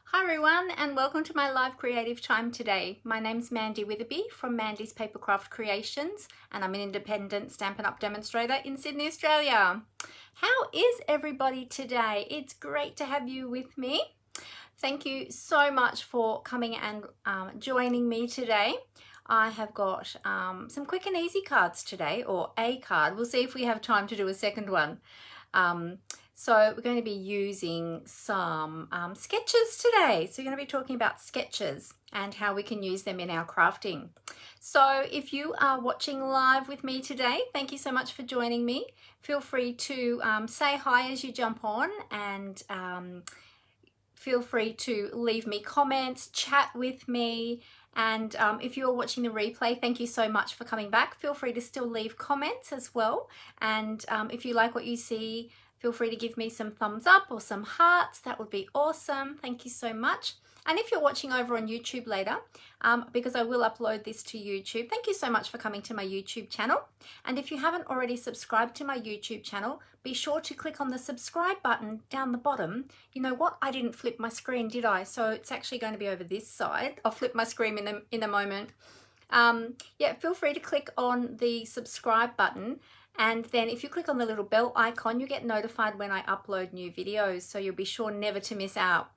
Hi everyone, and welcome to my live creative time today. My name's Mandy Witherby from Mandy's Papercraft Creations, and I'm an independent Stampin' Up! Demonstrator in Sydney, Australia. How is everybody today? It's great to have you with me. Thank you so much for coming and joining me today. I have got some quick and easy cards today, or a card. We'll see if we have time to do a second one. So we're going to be using some sketches today. So we're going to be talking about sketches and how we can use them in our crafting. So if you are watching live with me today, thank you so much for joining me. Feel free to say hi as you jump on, and feel free to leave me comments, chat with me. And if you're watching the replay, thank you so much for coming back. Feel free to still leave comments as well. And if you like what you see, feel free to give me some thumbs up or some hearts. That would be awesome. Thank you so much. And if you're watching over on YouTube later, because I will upload this to YouTube, thank you so much for coming to my YouTube channel. And if you haven't already subscribed to my YouTube channel, be sure to click on the subscribe button down the bottom. You know what? I didn't flip my screen, did I? So it's actually going to be over this side. I'll flip my screen in a moment. Yeah, feel free to click on the subscribe button. And then if you click on the little bell icon, you get notified when I upload new videos. So you'll be sure never to miss out.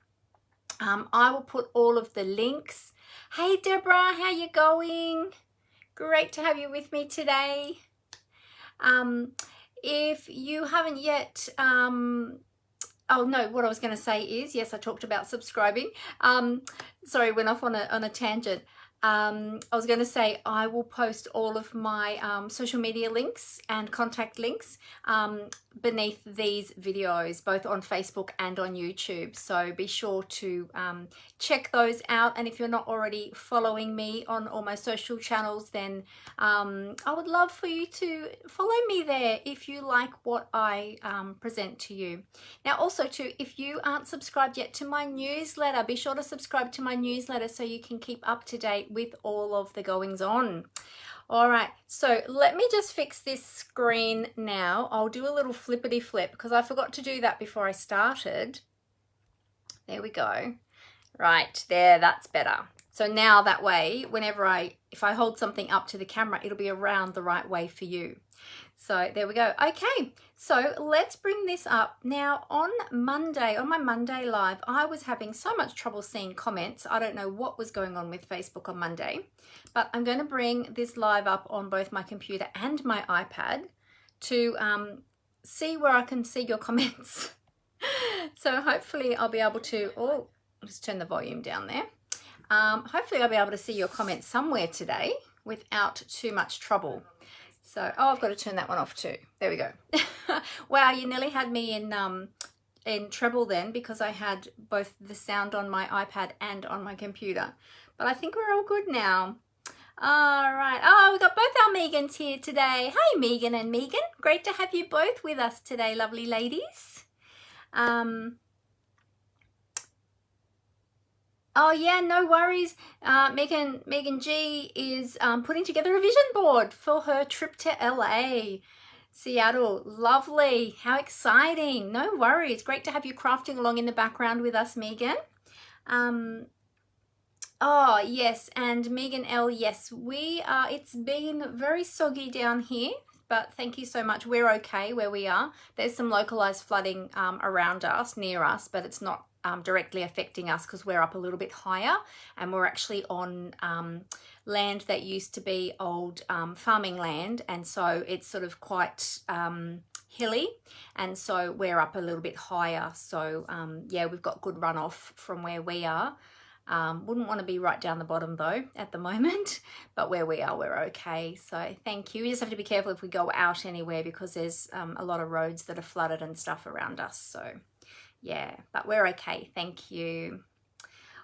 I will put all of the links. Hey Deborah, how you going? Great to have you with me today. If you haven't yet, oh no, what I was going to say is, yes, I talked about subscribing. Sorry, went off on a tangent. I was going to say I will post all of my social media links and contact links beneath these videos, both on Facebook and on YouTube. So be sure to check those out. And if you're not already following me on all my social channels, then I would love for you to follow me there if you like what I present to you. Now also too, if you aren't subscribed yet to my newsletter, be sure to subscribe to my newsletter so you can keep up to date with all of the goings on. All right, so let me just fix this screen now. I'll do a little flippity flip because I forgot to do that before I started. There we go. Right there, that's better. So now that way, if I hold something up to the camera, it'll be around the right way for you. So there we go. Okay, so let's bring this up. Now on Monday, on my Monday live, I was having so much trouble seeing comments. I don't know what was going on with Facebook on Monday, but I'm going to bring this live up on both my computer and my iPad to see where I can see your comments. So hopefully I'll be able to, oh, just turn the volume down there. Hopefully I'll be able to see your comments somewhere today without too much trouble. So, oh, I've got to turn that one off too. There we go. Wow, you nearly had me in treble then, because I had both the sound on my iPad and on my computer. But I think we're all good now. All right. Oh, we've got both our Megans here today. Hey, Megan and Megan. Great to have you both with us today, lovely ladies. Oh yeah, no worries. Megan G is putting together a vision board for her trip to LA. Seattle, lovely. How exciting. No worries. Great to have you crafting along in the background with us, Megan. Oh yes, and Megan L, yes, we are. It's been very soggy down here, but thank you so much. We're okay where we are. There's some localized flooding around us, near us, but it's not directly affecting us because we're up a little bit higher, and we're actually on land that used to be old farming land, and so it's sort of quite hilly, and so we're up a little bit higher. So yeah, we've got good runoff from where we are. Wouldn't want to be right down the bottom though at the moment, but where we are, we're okay. So thank you. We just have to be careful if we go out anywhere because there's a lot of roads that are flooded and stuff around us. So yeah, but we're okay. Thank you.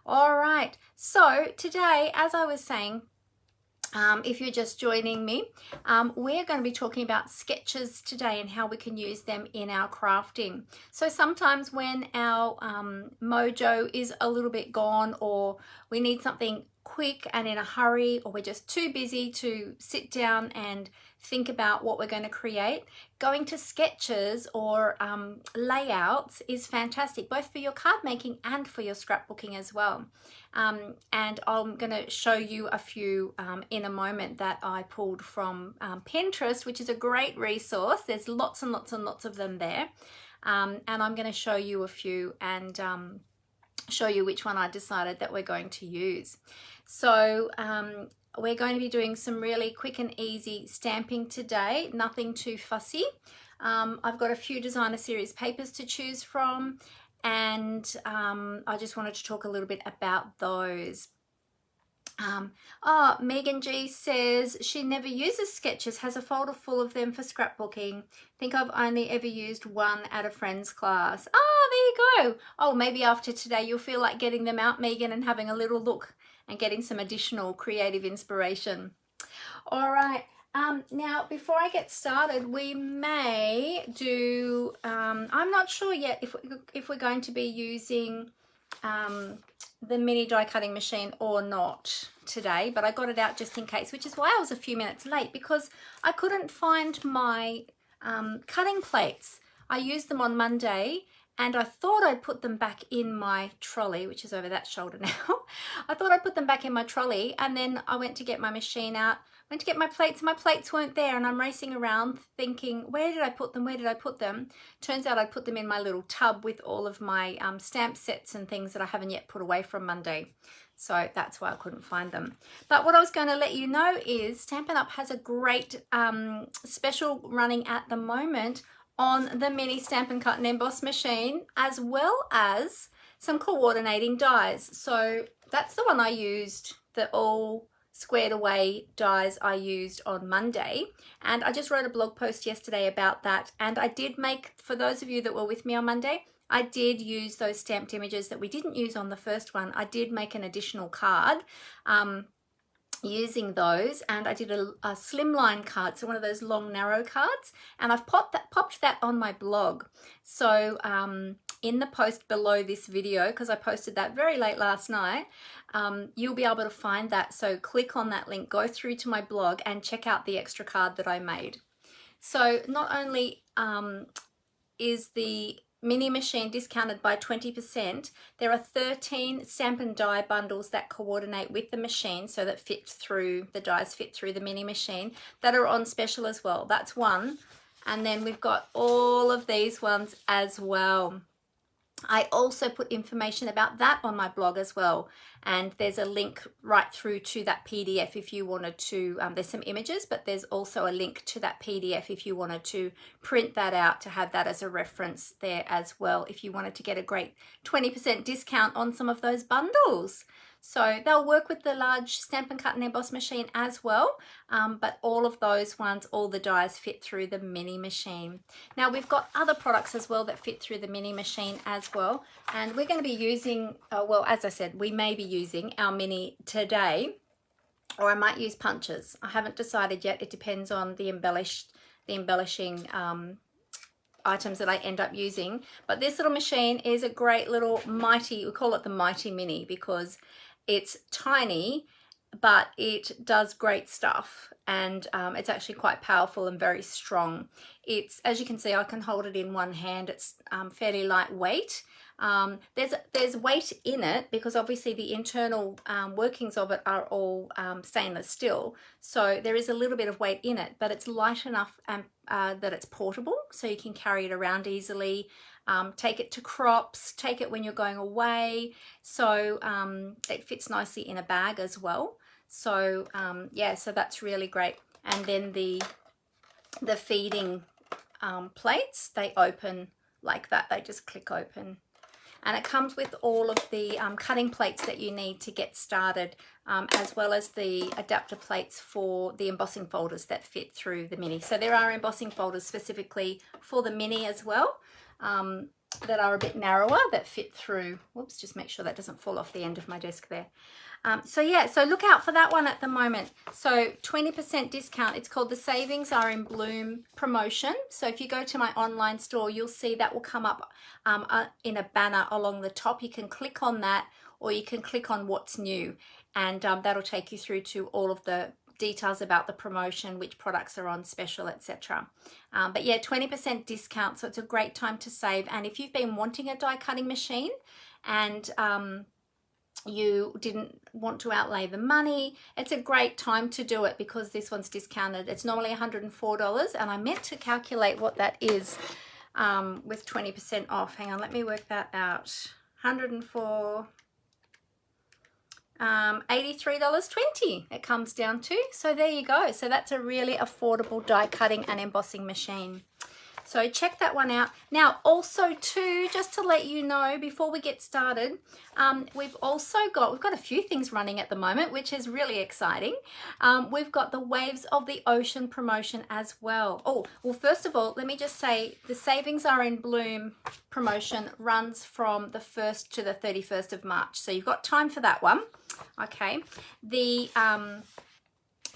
All right. So today, as I was saying, if you're just joining me, we're going to be talking about sketches today and how we can use them in our crafting. So sometimes when our mojo is a little bit gone, or we need something quick and in a hurry, or we're just too busy to sit down and think about what we're going to create, going to sketches or layouts is fantastic, both for your card making and for your scrapbooking as well. And I'm going to show you a few in a moment that I pulled from Pinterest, which is a great resource. There's lots and lots and lots of them there. And I'm going to show you a few and show you which one I decided that we're going to use. So we're going to be doing some really quick and easy stamping today, nothing too fussy. I've got a few designer series papers to choose from, and I just wanted to talk a little bit about those. Megan G says she never uses sketches, has a folder full of them for scrapbooking. Think I've only ever used one at a friend's class. There you go. Oh, maybe after today you'll feel like getting them out, Megan, and having a little look and getting some additional creative inspiration. All right. Now, before I get started, we may do, I'm not sure yet if we're going to be using the mini die cutting machine or not today, but I got it out just in case, which is why I was a few minutes late, because I couldn't find my cutting plates. I used them on Monday and I thought I'd put them back in my trolley, which is over that shoulder now. I thought I'd put them back in my trolley, and then I went to get my machine out, went to get my plates weren't there, and I'm racing around thinking, where did I put them, where did I put them? Turns out I put them in my little tub with all of my stamp sets and things that I haven't yet put away from Monday. So that's why I couldn't find them. But what I was going to let you know is Stampin' Up! Has a great special running at the moment on the mini Stampin' Cut and Emboss machine, as well as some coordinating dies. So that's the one I used, the all squared away dies I used on Monday, and I just wrote a blog post yesterday about that. And I did make, for those of you that were with me on Monday, I did use those stamped images that we didn't use on the first one. I did make an additional card using those, and I did a slimline card, so one of those long narrow cards, and I've popped that on my blog. So in the post below this video, because I posted that very late last night, you'll be able to find that. So click on that link, go through to my blog and check out the extra card that I made. So not only is the mini machine discounted by 20%, there are 13 Stampin' die bundles that coordinate with the machine, so that the dies fit through the mini machine, that are on special as well. That's one. And then we've got all of these ones as well. I also put information about that on my blog as well, and there's a link right through to that PDF if you wanted to, there's some images, but there's also a link to that PDF if you wanted to print that out to have that as a reference there as well, if you wanted to get a great 20% discount on some of those bundles. So they'll work with the large Stampin' Cut and Emboss machine as well, but all of those ones, all the dies fit through the mini machine. Now we've got other products as well that fit through the mini machine as well, and we're going to be using, well, as I said, we may be using our mini today, or I might use punches. I haven't decided yet. It depends on the embellishing items that I end up using. But this little machine is a great little mighty, we call it the Mighty Mini because it's tiny, but it does great stuff, and it's actually quite powerful and very strong. It's, as you can see, I can hold it in one hand. It's fairly lightweight. There's weight in it because obviously the internal workings of it are all stainless steel, so there is a little bit of weight in it, but it's light enough that it's portable, so you can carry it around easily. Take it to crops, take it when you're going away, so it fits nicely in a bag as well. So yeah, so that's really great. And then the feeding plates, they open like that, they just click open. And it comes with all of the cutting plates that you need to get started, as well as the adapter plates for the embossing folders that fit through the mini. So there are embossing folders specifically for the mini as well, that are a bit narrower, that fit through. Whoops, just make sure that doesn't fall off the end of my desk there. So yeah, so look out for that one at the moment. So 20% discount. It's called the Savings Are in Bloom promotion. So if you go to my online store, you'll see that will come up in a banner along the top. You can click on that, or you can click on what's new, and that'll take you through to all of the details about the promotion, which products are on special, etc. But yeah, 20% discount, so it's a great time to save. And if you've been wanting a die cutting machine and you didn't want to outlay the money, it's a great time to do it because this one's discounted. It's normally $104, and I meant to calculate what that is with 20% off. Hang on, let me work that out. 104, $83.20 it comes down to. So there you go. So that's a really affordable die cutting and embossing machine. So check that one out. Now also too, just to let you know before we get started, we've got a few things running at the moment, which is really exciting. We've got the Waves of the Ocean promotion as well. Oh, well, first of all, let me just say the Savings Are in Bloom promotion runs from the 1st to the 31st of March. So you've got time for that one. Okay. The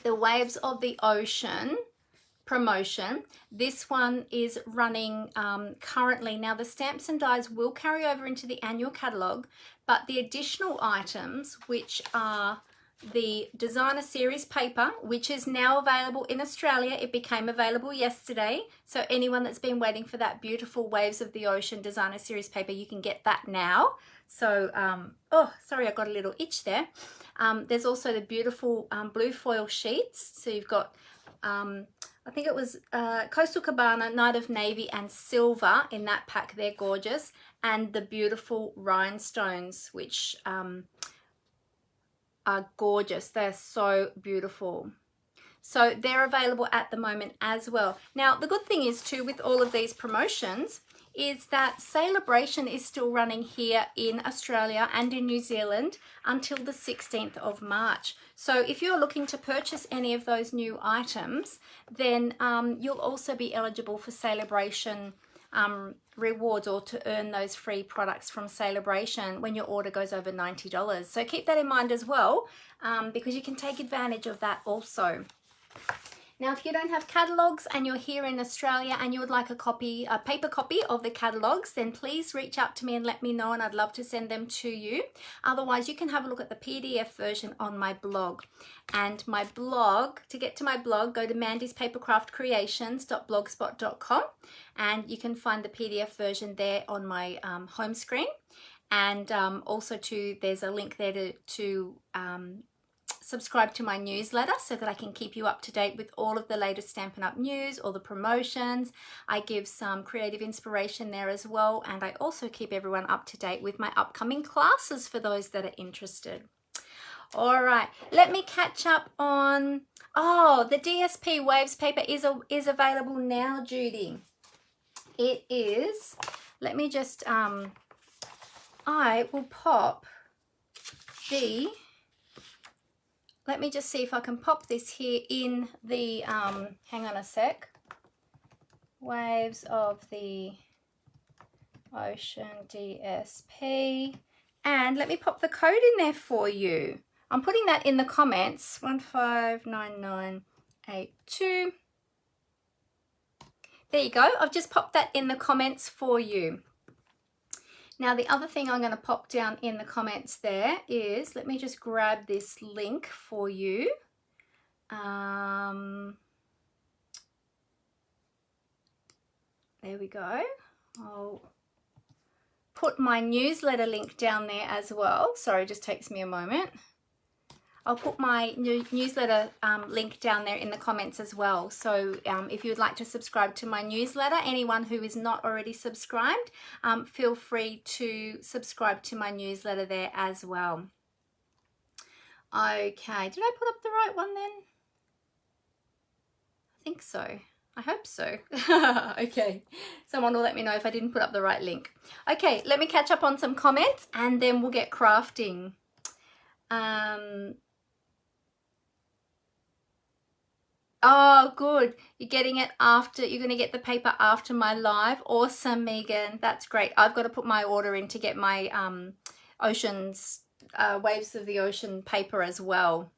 Waves of the Ocean promotion, this one is running currently. Now the stamps and dies will carry over into the annual catalogue, but the additional items, which are the designer series paper, which is now available in Australia. It became available yesterday, so anyone that's been waiting for that beautiful Waves of the Ocean designer series paper, you can get that now. So oh, sorry, I got a little itch there. There's also the beautiful blue foil sheets, so you've got I think it was Coastal Cabana, Night of Navy and Silver in that pack. They're gorgeous. And the beautiful rhinestones, which are gorgeous. They're so beautiful. So they're available at the moment as well. Now, the good thing is too with all of these promotions is that Celebration is still running here in Australia and in New Zealand until the 16th of March. So if you're looking to purchase any of those new items, then you'll also be eligible for Celebration rewards, or to earn those free products from Celebration when your order goes over $90. So keep that in mind as well, because you can take advantage of that also. Now, if you don't have catalogues and you're here in Australia and you would like a paper copy of the catalogues, then please reach out to me and let me know, and I'd love to send them to you. Otherwise, you can have a look at the PDF version on my blog. And my blog, to get to my blog, go to mandyspapercraftcreations.blogspot.com, and you can find the PDF version there on my home screen. And also too, there's a link there to subscribe to my newsletter so that I can keep you up to date with all of the latest Stampin' Up! News, all the promotions. I give some creative inspiration there as well, and I also keep everyone up to date with my upcoming classes for those that are interested. All right, let me catch up on, oh, the DSP Waves paper is available now, Judy. It is. Let me just, I will pop the, let me just see if I can pop this here in the, hang on a sec, Waves of the Ocean DSP, and let me pop the code in there for you. I'm putting that in the comments, 159982. There you go, I've just popped that in the comments for you. Now the other thing I'm going to pop down in the comments there is, let me just grab this link for you. There we go. I'll put my newsletter link down there as well. Sorry, it just takes me a moment. I'll put my newsletter link down there in the comments as well. So if you would like to subscribe to my newsletter, anyone who is not already subscribed, feel free to subscribe to my newsletter there as well. Okay, did I put up the right one then? I think so. I hope so. Okay, someone will let me know if I didn't put up the right link. Okay, let me catch up on some comments and then we'll get crafting. Oh, good. You're getting it after, you're going to get the paper after my live. Awesome, Megan. That's great. I've got to put my order in to get my Waves of the Ocean paper as well.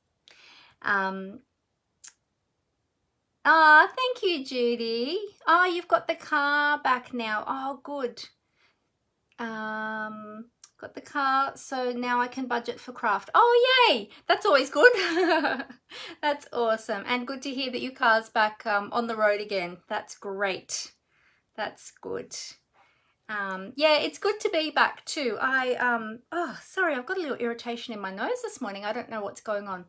Thank you, Judy. Oh, you've got the car back now. Oh, good. got the car, so now I can budget for craft. Oh, yay! That's always good. That's awesome. And good to hear that your car's back on the road again. That's great. That's good. Yeah, it's good to be back too. Oh, sorry, I've got a little irritation in my nose this morning. I don't know what's going on.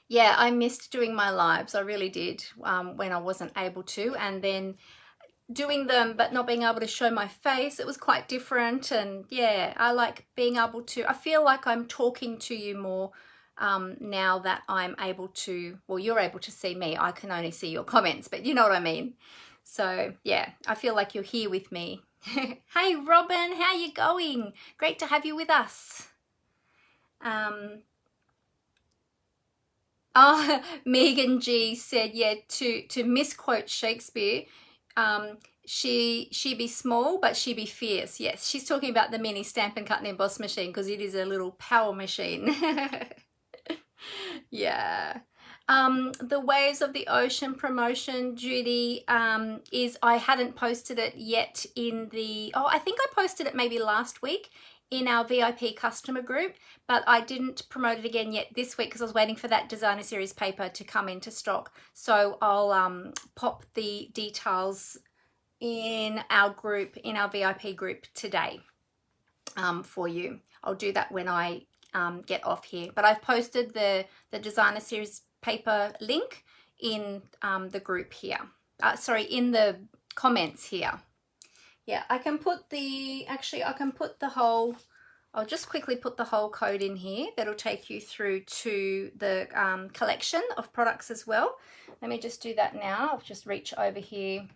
Yeah, I missed doing my lives. I really did when I wasn't able to. And then doing them but not being able to show my face, it was quite different. And yeah, I like being able to, I feel like I'm talking to you more now that I'm able to, well, you're able to see me. I can only see your comments, but you know what I mean. So yeah, I feel like you're here with me. Hey Robin, how you going? Great to have you with us. Oh, Megan G said, yeah, to misquote Shakespeare, she be small, but she be fierce. Yes, she's talking about the mini Stampin' Cut and Emboss machine because it is a little power machine. Yeah. The Waves of the Ocean promotion, Judy, is I hadn't posted it yet in the, oh, I think I posted it maybe last week in our VIP customer group, but I didn't promote it again yet this week because I was waiting for that designer series paper to come into stock. So I'll pop the details in our group, in our VIP group today for you. I'll do that when I get off here, but I've posted the designer series paper link in the group here, sorry, in the comments here. Yeah, I can put the, actually I can put the whole, I'll just quickly put the whole code in here that'll take you through to the collection of products as well. Let me just do that now. I'll just reach over here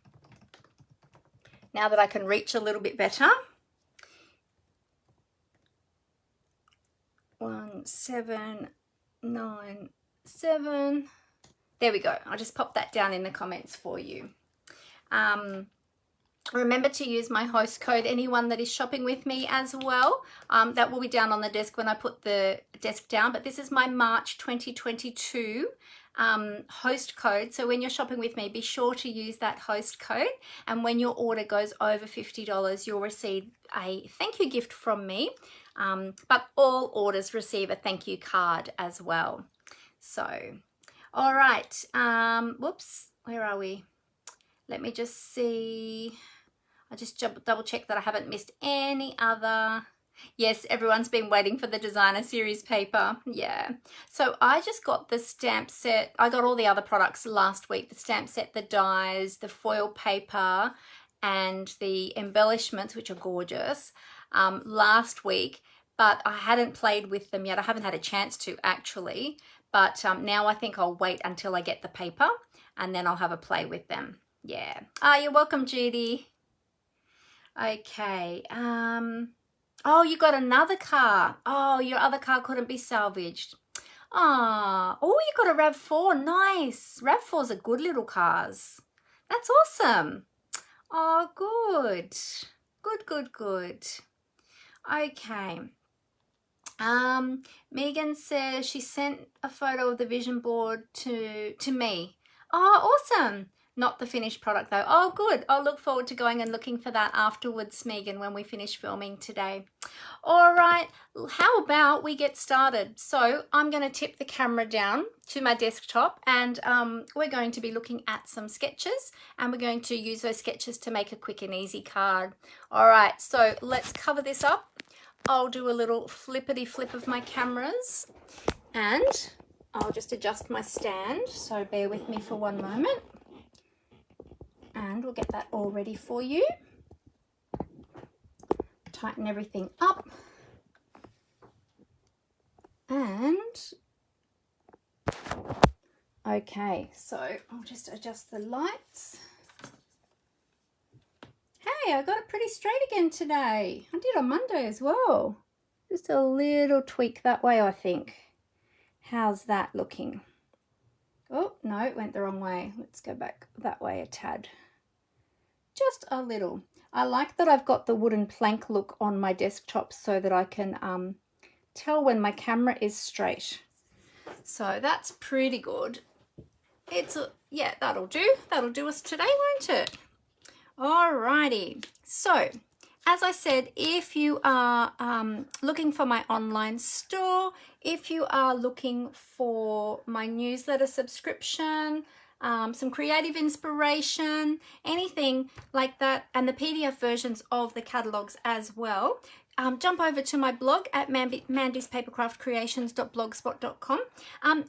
now that I can reach a little bit better. 1797. There we go. I'll just pop that down in the comments for you. Remember to use my host code, anyone that is shopping with me as well. That will be down on the desk when I put the desk down, but this is my March 2022 host code. So when you're shopping with me, be sure to use that host code. And when your order goes over $50, you'll receive a thank you gift from me. But all orders receive a thank you card as well. So, all right. Whoops, where are we? Let me just see. I just double check that I haven't missed any other. Yes, everyone's been waiting for the designer series paper. Yeah. So I just got the stamp set. I got all the other products last week. The stamp set, the dies, the foil paper, and the embellishments, which are gorgeous, last week. But I hadn't played with them yet. I haven't had a chance to actually. But now I think I'll wait until I get the paper and then I'll have a play with them. Yeah. You're welcome, Judy. Okay. Oh, you got another car. Oh, your other car couldn't be salvaged. Oh, you got a RAV4. Nice. RAV4s are good little cars. That's awesome. Oh, good. Good. Okay. Megan says she sent a photo of the vision board to me. Oh, awesome. Not the finished product though. Oh, good. I'll look forward to going and looking for that afterwards, Megan, when we finish filming today. All right, how about we get started? So I'm going to tip the camera down to my desktop and we're going to be looking at some sketches and we're going to use those sketches to make a quick and easy card. All right, so let's cover this up. I'll do a little flippity flip of my cameras and I'll just adjust my stand. So bear with me for one moment. And we'll get that all ready for you. Tighten everything up. And okay, so I'll just adjust the lights. Hey, I got it pretty straight again today. I did on Monday as well. Just a little tweak that way, I think. How's that looking? Oh, no, it went the wrong way. Let's go back that way a tad. Just a little. I like that I've got the wooden plank look on my desktop so that I can tell when my camera is straight. So that's pretty good. Yeah, that'll do. That'll do us today, won't it? Alrighty. So as I said, if you are looking for my online store, if you are looking for my newsletter subscription, some creative inspiration, anything like that, and the PDF versions of the catalogs as well, jump over to my blog at mandyspapercraftcreations.blogspot.com.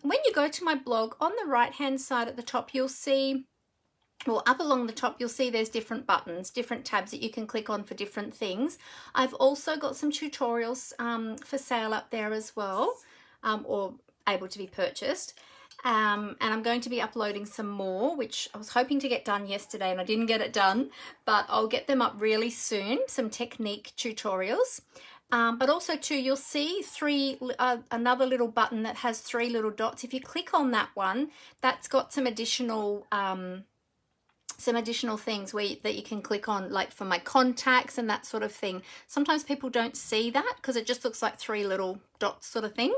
When you go to my blog, on the right hand side at the top, you'll see, well, up along the top, you'll see there's different buttons, different tabs that you can click on for different things. I've also got some tutorials for sale up there as well, or able to be purchased. And I'm going to be uploading some more, which I was hoping to get done yesterday and I didn't get it done, but I'll get them up really soon, some technique tutorials. But also too, you'll see another little button that has 3 little dots. If you click on that one, that's got some additional things that you can click on, like for my contacts and that sort of thing. Sometimes people don't see that because it just looks like 3 little dots sort of thing.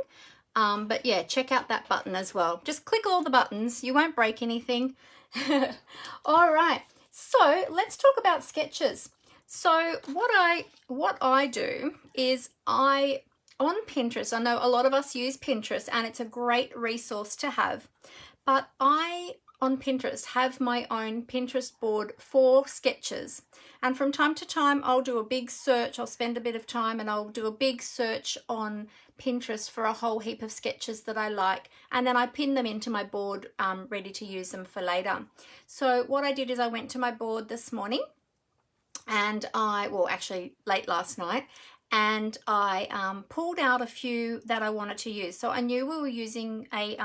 But yeah, check out that button as well. Just click all the buttons, you won't break anything. All right, so let's talk about sketches. So what I do is on Pinterest, I know a lot of us use Pinterest and it's a great resource to have, but on Pinterest have my own Pinterest board for sketches, and from time to time I'll do a big search. I'll spend a bit of time and I'll do a big search on Pinterest for a whole heap of sketches that I like, and then I pin them into my board ready to use them for later. So what I did is I went to my board this morning and actually late last night, and I pulled out a few that I wanted to use. So I knew we were using a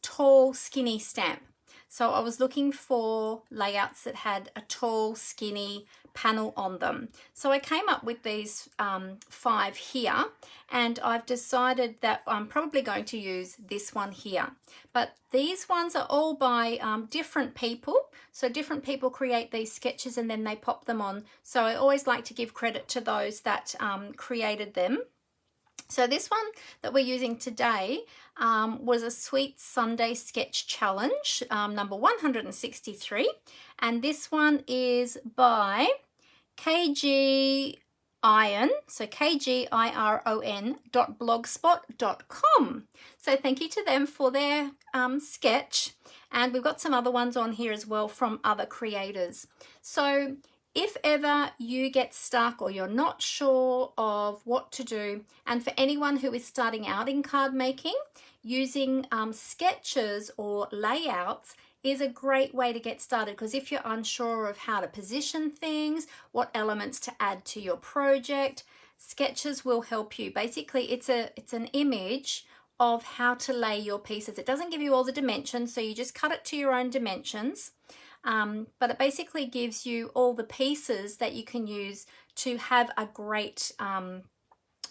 tall skinny stamp. So I was looking for layouts that had a tall, skinny panel on them. So I came up with these 5 here, and I've decided that I'm probably going to use this one here. But these ones are all by different people. So different people create these sketches and then they pop them on. So I always like to give credit to those that created them. So this one that we're using today was a Sweet Sunday Sketch Challenge, number 163. And this one is by KG Iron, so KGIRON.blogspot.com. So thank you to them for their sketch. And we've got some other ones on here as well from other creators. So if ever you get stuck or you're not sure of what to do, and for anyone who is starting out in card making, using sketches or layouts is a great way to get started, because if you're unsure of how to position things, what elements to add to your project, sketches will help you. Basically, it's an image of how to lay your pieces. It doesn't give you all the dimensions, so you just cut it to your own dimensions. But it basically gives you all the pieces that you can use to have a great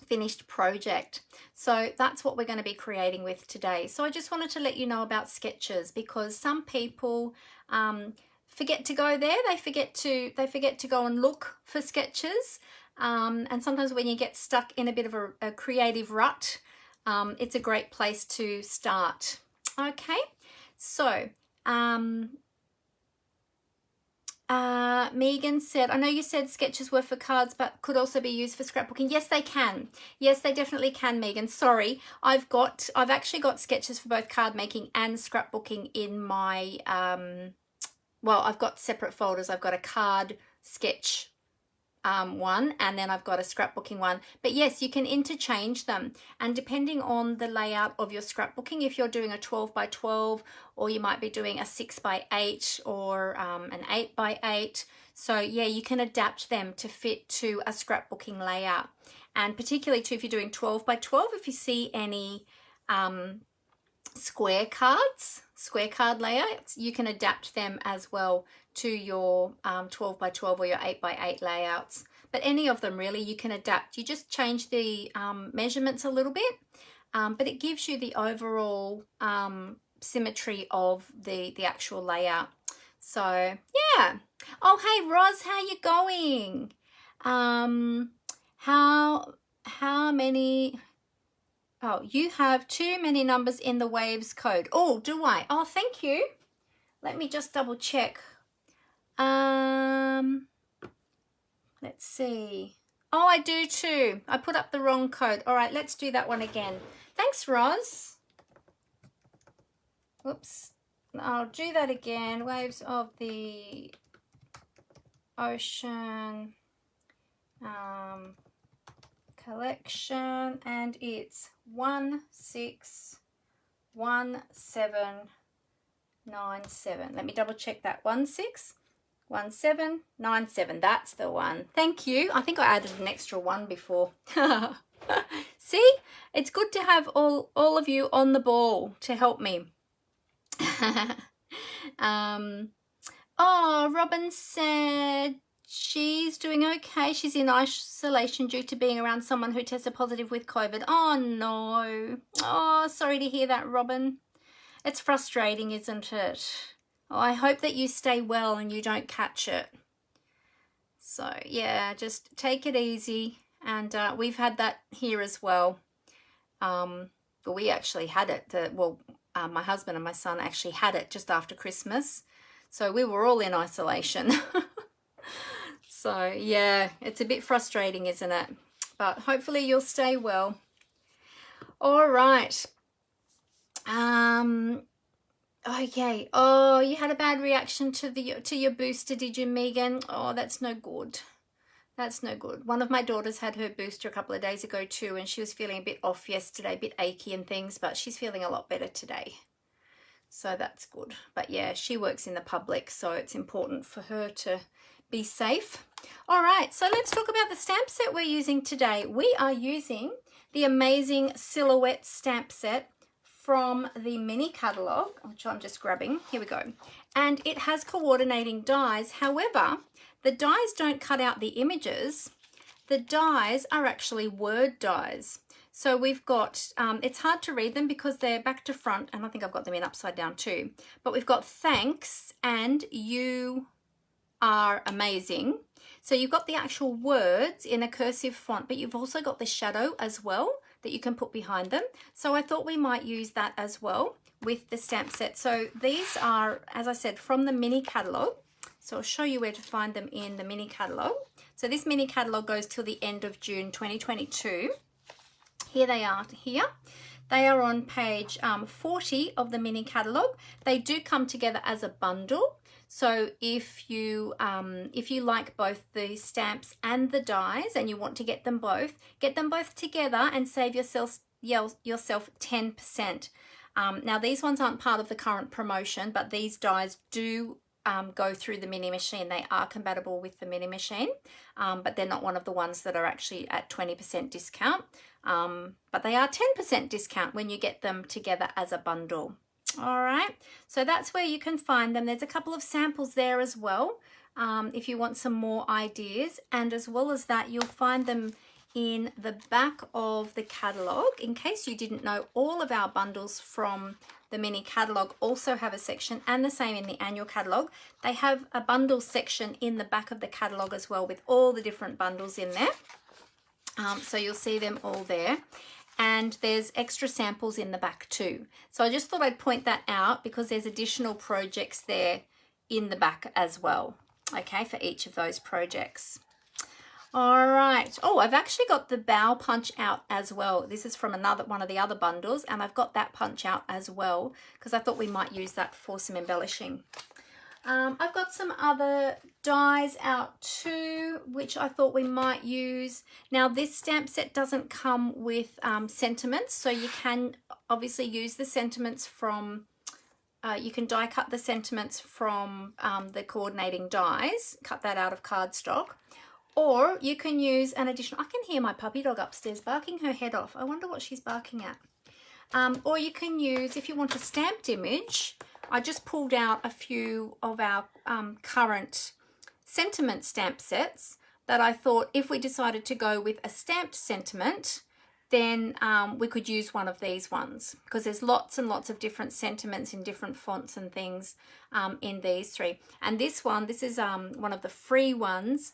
finished project. So that's what we're going to be creating with today. So I just wanted to let you know about sketches, because some people forget to go there. They forget to go and look for sketches. And sometimes when you get stuck in a bit of a creative rut, it's a great place to start. Okay, so Megan said, I know you said sketches were for cards, but could also be used for scrapbooking. Yes, they can. Yes, they definitely can, Megan. Sorry, I've actually got sketches for both card making and scrapbooking in my, I've got separate folders. I've got a card sketch one, and then I've got a scrapbooking one. But yes, you can interchange them, and depending on the layout of your scrapbooking, if you're doing a 12 by 12, or you might be doing a 6 by 8 or an 8 by 8, so yeah, you can adapt them to fit to a scrapbooking layout. And particularly too, if you're doing 12 by 12, if you see any square card layouts, you can adapt them as well to your 12 by 12 or your 8 by 8 layouts. But any of them really you can adapt. You just change the measurements a little bit, but it gives you the overall symmetry of the actual layout. So yeah. Oh hey Roz, how you going? How many? Oh, you have too many numbers in the waves code. Oh, do I? Oh, thank you. Let me just double check. Let's see. Oh, I do too. I put up the wrong code. All right, let's do that one again. Thanks, Roz. Whoops. I'll do that again. Waves of the Ocean collection, and it's 161797. Let me double check that. 161797. That's the one. Thank you. I think I added an extra one before. See, it's good to have all of you on the ball to help me. Oh, Robin said she's doing okay. She's in isolation due to being around someone who tested positive with COVID. Oh, no. Oh, sorry to hear that, Robin. It's frustrating, isn't it? Oh, I hope that you stay well and you don't catch it. So, yeah, just take it easy. And we've had that here as well. But we actually had it. My husband and my son actually had it just after Christmas. So we were all in isolation. So, yeah, it's a bit frustrating, isn't it? But hopefully you'll stay well. All right. Okay. Oh, you had a bad reaction to your booster, did you, Megan? Oh, that's no good. That's no good. One of my daughters had her booster a couple of days ago too, and she was feeling a bit off yesterday, a bit achy and things, but she's feeling a lot better today. So that's good. But yeah, she works in the public, so it's important for her to be safe. All right, so let's talk about the stamp set we're using today. We are using the amazing Silhouette stamp set from the mini catalogue, which I'm just grabbing. Here we go. And it has coordinating dies. However, the dies don't cut out the images. The dies are actually word dies. So we've got, it's hard to read them because they're back to front, and I think I've got them in upside down too. But we've got thanks and you are amazing. So you've got the actual words in a cursive font, but you've also got the shadow as well that you can put behind them. So I thought we might use that as well with the stamp set. So these are, as I said, from the mini catalogue. So I'll show you where to find them in the mini catalogue. So this mini catalogue goes till the end of June 2022. Here they are here. They are on page 40 of the mini catalogue. They do come together as a bundle. So if you like both the stamps and the dies and you want to get them both together and save yourself 10%. Now these ones aren't part of the current promotion, but these dies do go through the mini machine. They are compatible with the mini machine, but they're not one of the ones that are actually at 20% discount. But they are 10% discount when you get them together as a bundle. All right, so that's where you can find them. There's a couple of samples there as well, if you want some more ideas. And as well as that, you'll find them in the back of the catalogue. In case you didn't know, all of our bundles from the mini catalogue also have a section, and the same in the annual catalogue. They have a bundle section in the back of the catalogue as well with all the different bundles in there. So you'll see them all there. And there's extra samples in the back too. So I just thought I'd point that out because there's additional projects there in the back as well, okay, for each of those projects. All right. Oh, I've actually got the bow punch out as well. This is from one of the other bundles, and I've got that punch out as well because I thought we might use that for some embellishing. I've got some other dies out too, which I thought we might use. Now this stamp set doesn't come with sentiments, so you can obviously use the sentiments from, you can die cut the sentiments from the coordinating dies, cut that out of cardstock, or you can use an additional, I can hear my puppy dog upstairs barking her head off. I wonder what she's barking at. Or you can use, if you want a stamped image, I just pulled out a few of our current sentiment stamp sets that I thought if we decided to go with a stamped sentiment, then we could use one of these ones because there's lots and lots of different sentiments in different fonts and things in these three. And this is one of the free ones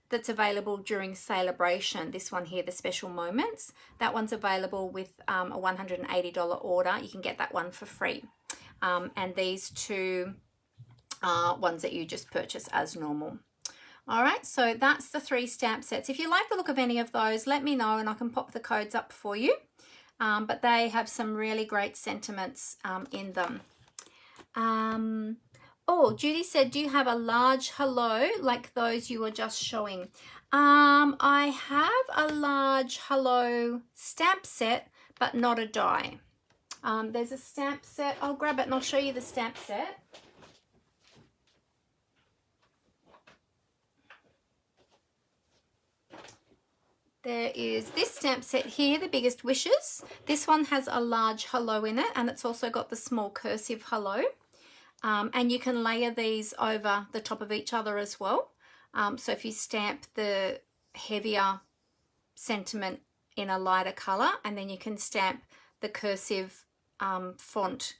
that's available during Celebration. This one here, the Special Moments, that one's available with a $180 order. You can get that one for free. And these two are ones that you just purchase as normal. All right, so that's the 3 stamp sets. If you like the look of any of those, let me know and I can pop the codes up for you. But they have some really great sentiments in them. Oh, Judy said, do you have a large hello like those you were just showing? I have a large hello stamp set, but not a die. There's a stamp set. I'll grab it and I'll show you the stamp set. There is this stamp set here, the Biggest Wishes. This one has a large hello in it, and it's also got the small cursive hello. And you can layer these over the top of each other as well. So if you stamp the heavier sentiment in a lighter color, and then you can stamp the cursive font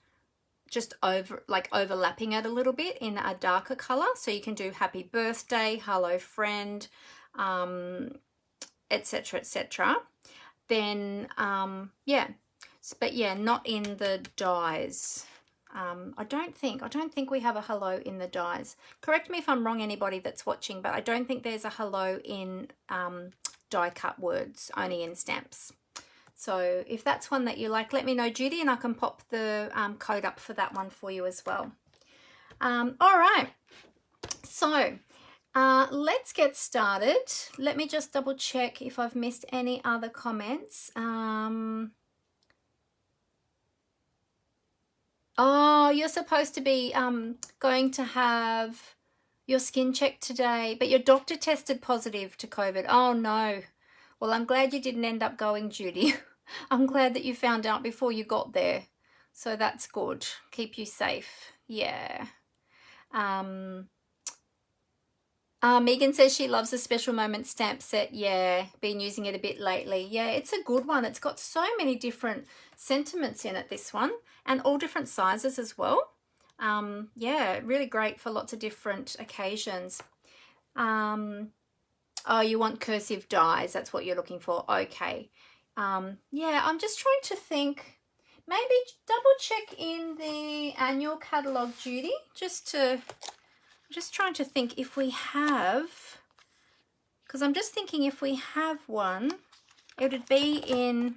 just overlapping it a little bit in a darker color. So you can do happy birthday, hello friend, etc, etc. Then yeah, but yeah, not in the dies. I don't think we have a hello in the dies. Correct me if I'm wrong, anybody that's watching, but I don't think there's a hello in die cut words, only in stamps. So if that's one that you like, let me know, Judy, and I can pop the code up for that one for you as well. All right, so let's get started. Let me just double check if I've missed any other comments. Oh, you're supposed to be going to have your skin checked today, but your doctor tested positive to COVID. Oh no. Well, I'm glad you didn't end up going, Judy. I'm glad that you found out before you got there. So that's good. Keep you safe. Yeah. Megan says she loves the Special Moment stamp set. Yeah, been using it a bit lately. Yeah, it's a good one. It's got so many different sentiments in it, this one, and all different sizes as well. Yeah, really great for lots of different occasions. Oh, you want cursive dies. That's what you're looking for. Okay. Yeah, I'm just trying to think. Maybe double check in the annual catalogue, Judy, just trying to think if we have, because I'm just thinking if we have one, it would be in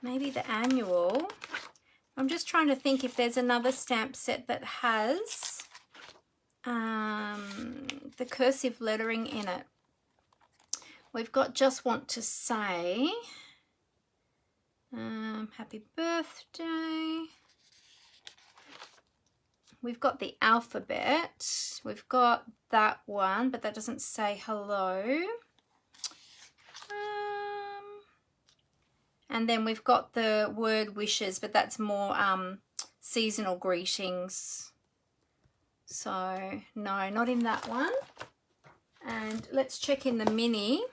maybe the annual. I'm just trying to think if there's another stamp set that has the cursive lettering in it. We've got Just Want to Say, Happy Birthday. We've got the alphabet. We've got that one, but that doesn't say hello. And then we've got the word wishes, but that's more seasonal greetings. So no, not in that one. And let's check in the mini,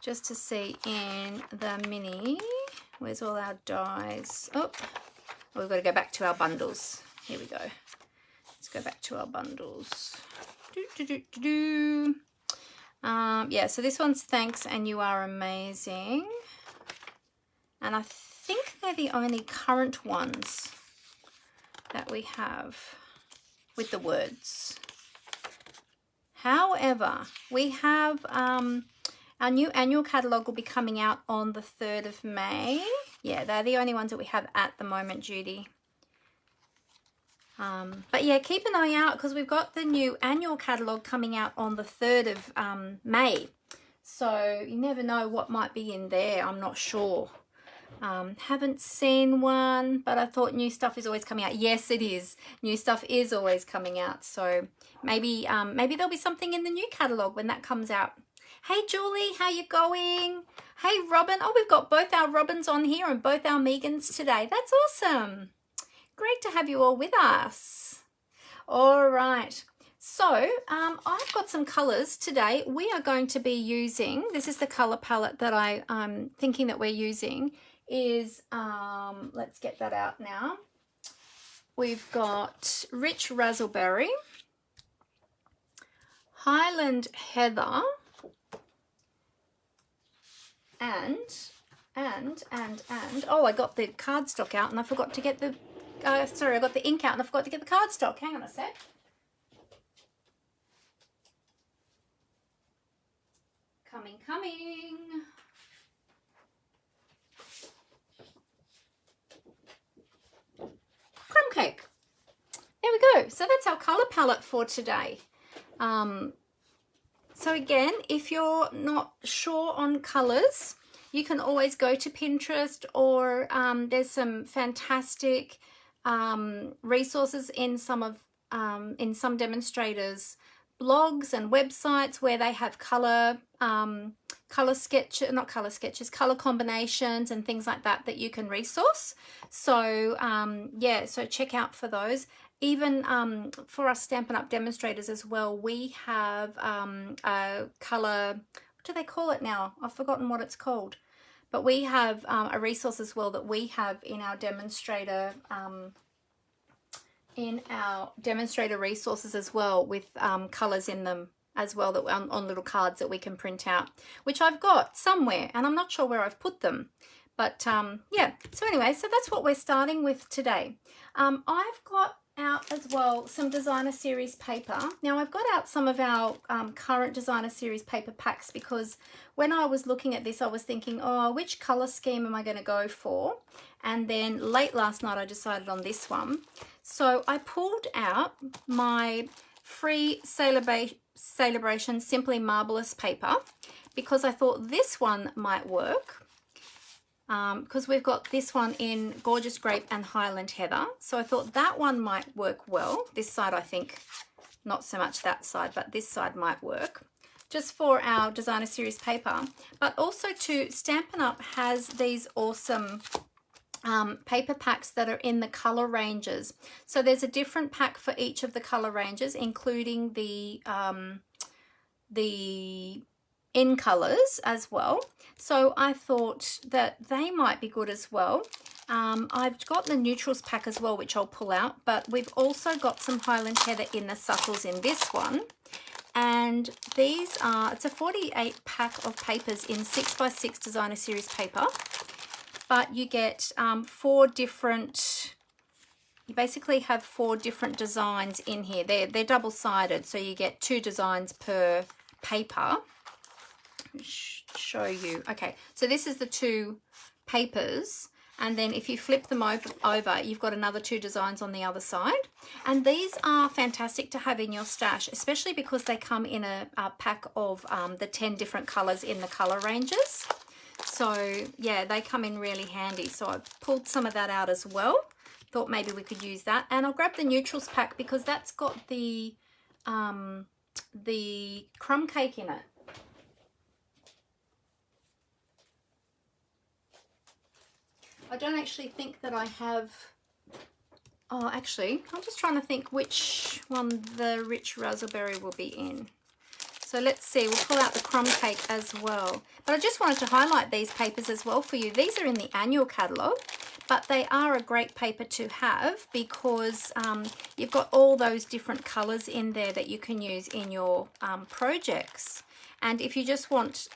just to see in the mini. Where's all our dies? Oh. We've got to go back to our bundles. Here we go. Let's go back to our bundles. Yeah, so this one's Thanks and You Are Amazing. And I think they're the only current ones that we have with the words. However, we have our new annual catalogue will be coming out on the 3rd of May. Yeah, they're the only ones that we have at the moment, Judy. But yeah, keep an eye out because we've got the new annual catalogue coming out on the 3rd of May. So you never know what might be in there. I'm not sure. Haven't seen one, but I thought new stuff is always coming out. Yes, it is. New stuff is always coming out. So maybe there'll be something in the new catalogue when that comes out. Hey, Julie, how you going? Hey, Robin. Oh, we've got both our Robins on here and both our Megans today. That's awesome. Great to have you all with us. All right. So I've got some colours today. We are going to be using, this is the colour palette that I'm thinking that we're using is, let's get that out now. We've got Rich Razzleberry, Highland Heather, and oh, I got the cardstock out and I forgot to get the sorry, I got the ink out and I forgot to get the cardstock. Hang on a sec. Coming. Crumb cake. There we go. So that's our colour palette for today. So again, if you're not sure on colours, you can always go to Pinterest, or there's some fantastic resources in some demonstrators' blogs and websites where they have color combinations and things like that you can resource. So yeah, so check out for those. Even for us Stampin' Up! Demonstrators as well, we have a colour, what do they call it now? I've forgotten what it's called. But we have a resource as well that we have in our demonstrator resources as well, with colours in them as well, that on little cards that we can print out, which I've got somewhere and I'm not sure where I've put them. But yeah, so anyway, so that's what we're starting with today. I've got out as well some designer series paper. Now I've got out some of our current designer series paper packs, because when I was looking at this I was thinking, oh, which color scheme am I going to go for? And then late last night I decided on this one. So I pulled out my free Celebration Simply Marvelous paper, because I thought this one might work. Because we've got this one in Gorgeous Grape and Highland Heather. So I thought that one might work well. This side, I think, not so much that side, but this side might work. Just for our designer series paper. But also too, Stampin' Up! Has these awesome paper packs that are in the color ranges. So there's a different pack for each of the color ranges, including the in colors as well. So I thought that they might be good as well. I've got the neutrals pack as well, which I'll pull out, but we've also got some Highland Heather in the subtles in this one. And these are, it's a 48 pack of papers in 6x6 designer series paper, but you get you basically have 4 different designs in here. They're double-sided, so you get 2 designs per paper. Show you. Okay, so this is the 2 papers, and then if you flip them over, you've got another 2 designs on the other side. And these are fantastic to have in your stash, especially because they come in a pack of the 10 different colors in the color ranges. So yeah, they come in really handy. So I pulled some of that out as well. Thought maybe we could use that. And I'll grab the neutrals pack, because that's got the crumb cake in it. I don't actually think that I have, oh, actually, I'm just trying to think which one the rich raspberry will be in. So let's see, we'll pull out the crumb cake as well. But I just wanted to highlight these papers as well for you. These are in the annual catalogue, but they are a great paper to have, because you've got all those different colours in there that you can use in your projects. And if you just want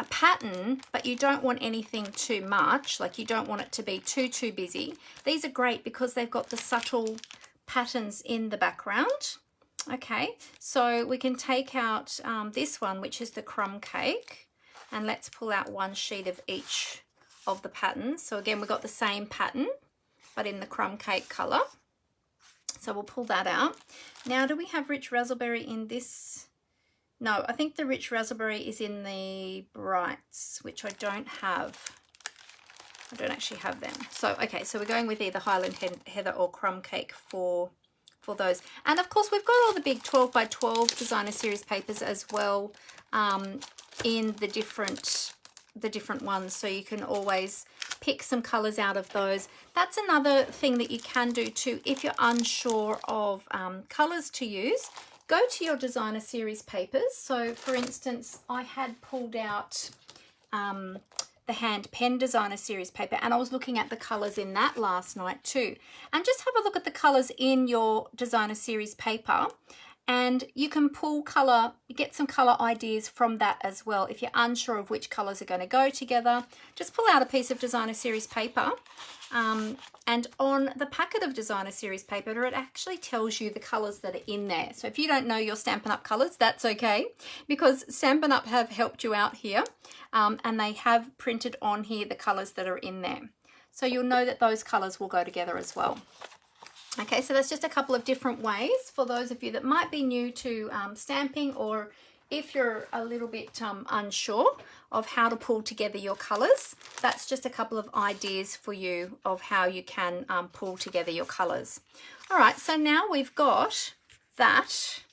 a pattern, but you don't want anything too much, like you don't want it to be too busy, these are great because they've got the subtle patterns in the background. Okay, so we can take out this one, which is the crumb cake, and let's pull out 1 sheet of each of the patterns. So again, we've got the same pattern, but in the crumb cake color. So we'll pull that out. Now, do we have rich raspberry in this? No, I think the rich raspberry is in the brights, which I don't have. I don't actually have them. So, okay, so we're going with either Highland Heather or crumb cake for those. And of course, we've got all the big 12x12 designer series papers as well in the different ones. So you can always pick some colors out of those. That's another thing that you can do too, if you're unsure of colors to use. Go to your designer series papers. So for instance, I had pulled out the hand pen designer series paper, and I was looking at the colors in that last night too. And just have a look at the colors in your designer series paper And you can pull colour, get some colour ideas from that as well. If you're unsure of which colours are going to go together, just pull out a piece of Designer Series paper. And on the packet of Designer Series paper, it actually tells you the colours that are in there. So if you don't know your Stampin' Up! Colours, that's okay, because Stampin' Up! Have helped you out here, and they have printed on here the colours that are in there. So you'll know that those colours will go together as well. Okay, so that's just a couple of different ways for those of you that might be new to stamping, or if you're a little bit unsure of how to pull together your colours. That's just a couple of ideas for you of how you can pull together your colours. All right, so now we've got that.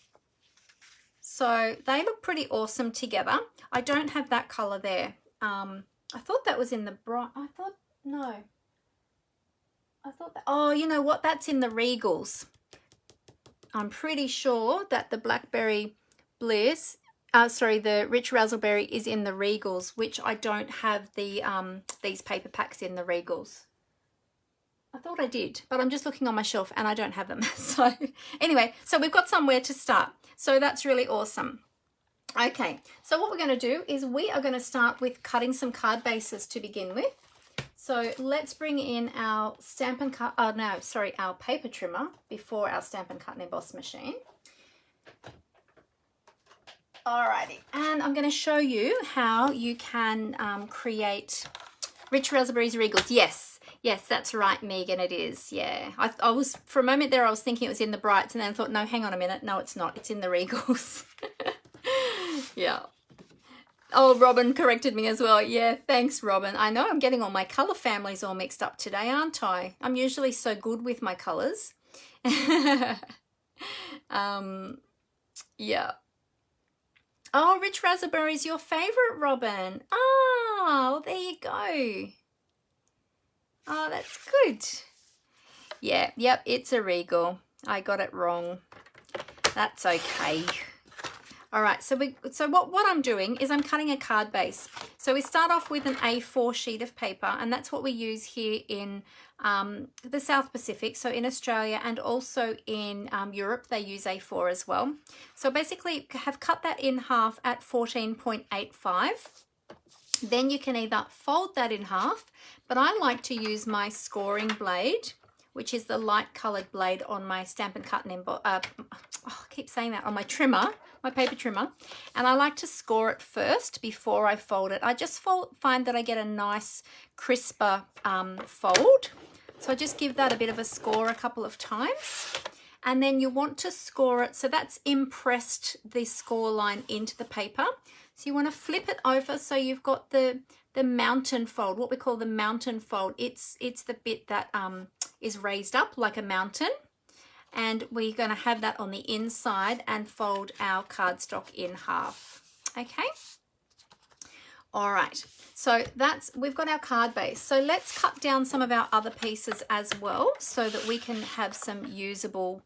So they look pretty awesome together. I don't have that colour there. I thought that was in the bright. No. I thought that, oh, you know what? That's in the Regals. I'm pretty sure that the Blackberry Bliss, the Rich Razzleberry is in the Regals, which I don't have the these paper packs in the Regals. I thought I did, but I'm just looking on my shelf and I don't have them. So anyway, so we've got somewhere to start. So that's really awesome. Okay, so what we're going to do is we are going to start with cutting some card bases to begin with. So let's bring in our our paper trimmer before our Stampin' Cut and Emboss machine. Alrighty, and I'm going to show you how you can create Rich Razzleberry's Regals. Yes, that's right, Megan, it is. Yeah, I was, for a moment there, I was thinking it was in the Brights, and then I thought, no, hang on a minute. No, it's not. It's in the Regals. Yeah. Oh, Robin corrected me as well. Yeah, thanks, Robin. I know I'm getting all my colour families all mixed up today, aren't I? I'm usually so good with my colours. Yeah. Oh, Rich Razzleberry's your favourite, Robin. Oh, there you go. Oh, that's good. Yeah, yep, it's a Regal. I got it wrong. That's okay. All right, so what I'm doing is I'm cutting a card base. So we start off with an A4 sheet of paper, and that's what we use here in the South Pacific, so in Australia, and also in Europe they use A4 as well. So basically have cut that in half at 14.85. Then you can either fold that in half, but I like to use my scoring blade, which is the light coloured blade on my Stampin' Cut and Emboss, I keep saying that, on my trimmer, my paper trimmer, and I like to score it first before I fold it. I just find that I get a nice crisper fold, so I just give that a bit of a score a couple of times, and then you want to score it, so that's impressed the score line into the paper. So you want to flip it over so you've got the mountain fold, what we call the mountain fold. It's the bit that is raised up like a mountain, and we're going to have that on the inside and fold our cardstock in half. Okay, all right, so we've got our card base. So let's cut down some of our other pieces as well so that we can have some usable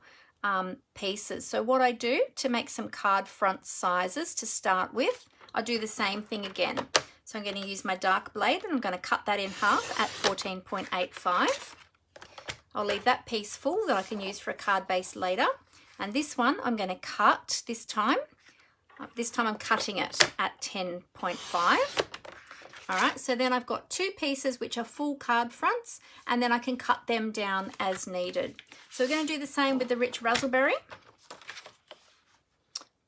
pieces. So what I do to make some card front sizes to start with, I do the same thing again. So I'm going to use my dark blade and I'm going to cut that in half at 14.85. I'll leave that piece full that I can use for a card base later. And this one I'm going to cut this time. This time I'm cutting it at 10.5. All right, so then I've got two pieces which are full card fronts, and then I can cut them down as needed. So we're going to do the same with the Rich Razzleberry.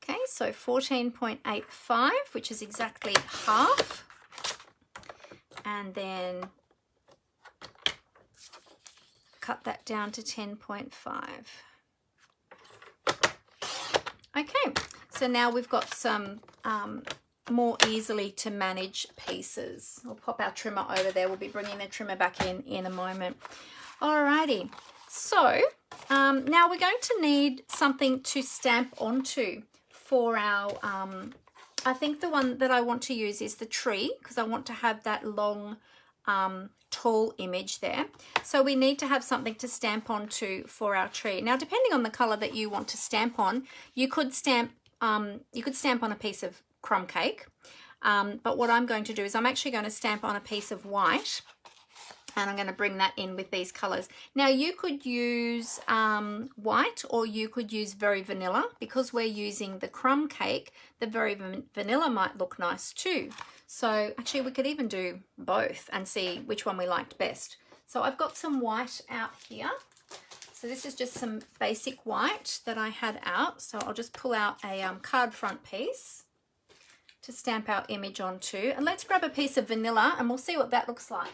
Okay, so 14.85, which is exactly half. And then cut that down to 10.5. Okay, so now we've got some more easily to manage pieces. We'll pop our trimmer over there. We'll be bringing the trimmer back in a moment. Alrighty, so now we're going to need something to stamp onto for our, I think the one that I want to use is the tree, because I want to have that long tall image there. So we need to have something to stamp onto for our tree. Now, depending on the color that you want to stamp on, you could stamp on a piece of crumb cake, but what I'm going to do is I'm actually going to stamp on a piece of white, And I'm going to bring that in with these colors. Now you could use white, or you could use Very Vanilla. Because we're using the crumb cake, the Very Vanilla might look nice too. So actually we could even do both and see which one we liked best. So I've got some white out here. So this is just some basic white that I had out. So I'll just pull out a card front piece to stamp our image onto. And let's grab a piece of vanilla and we'll see what that looks like.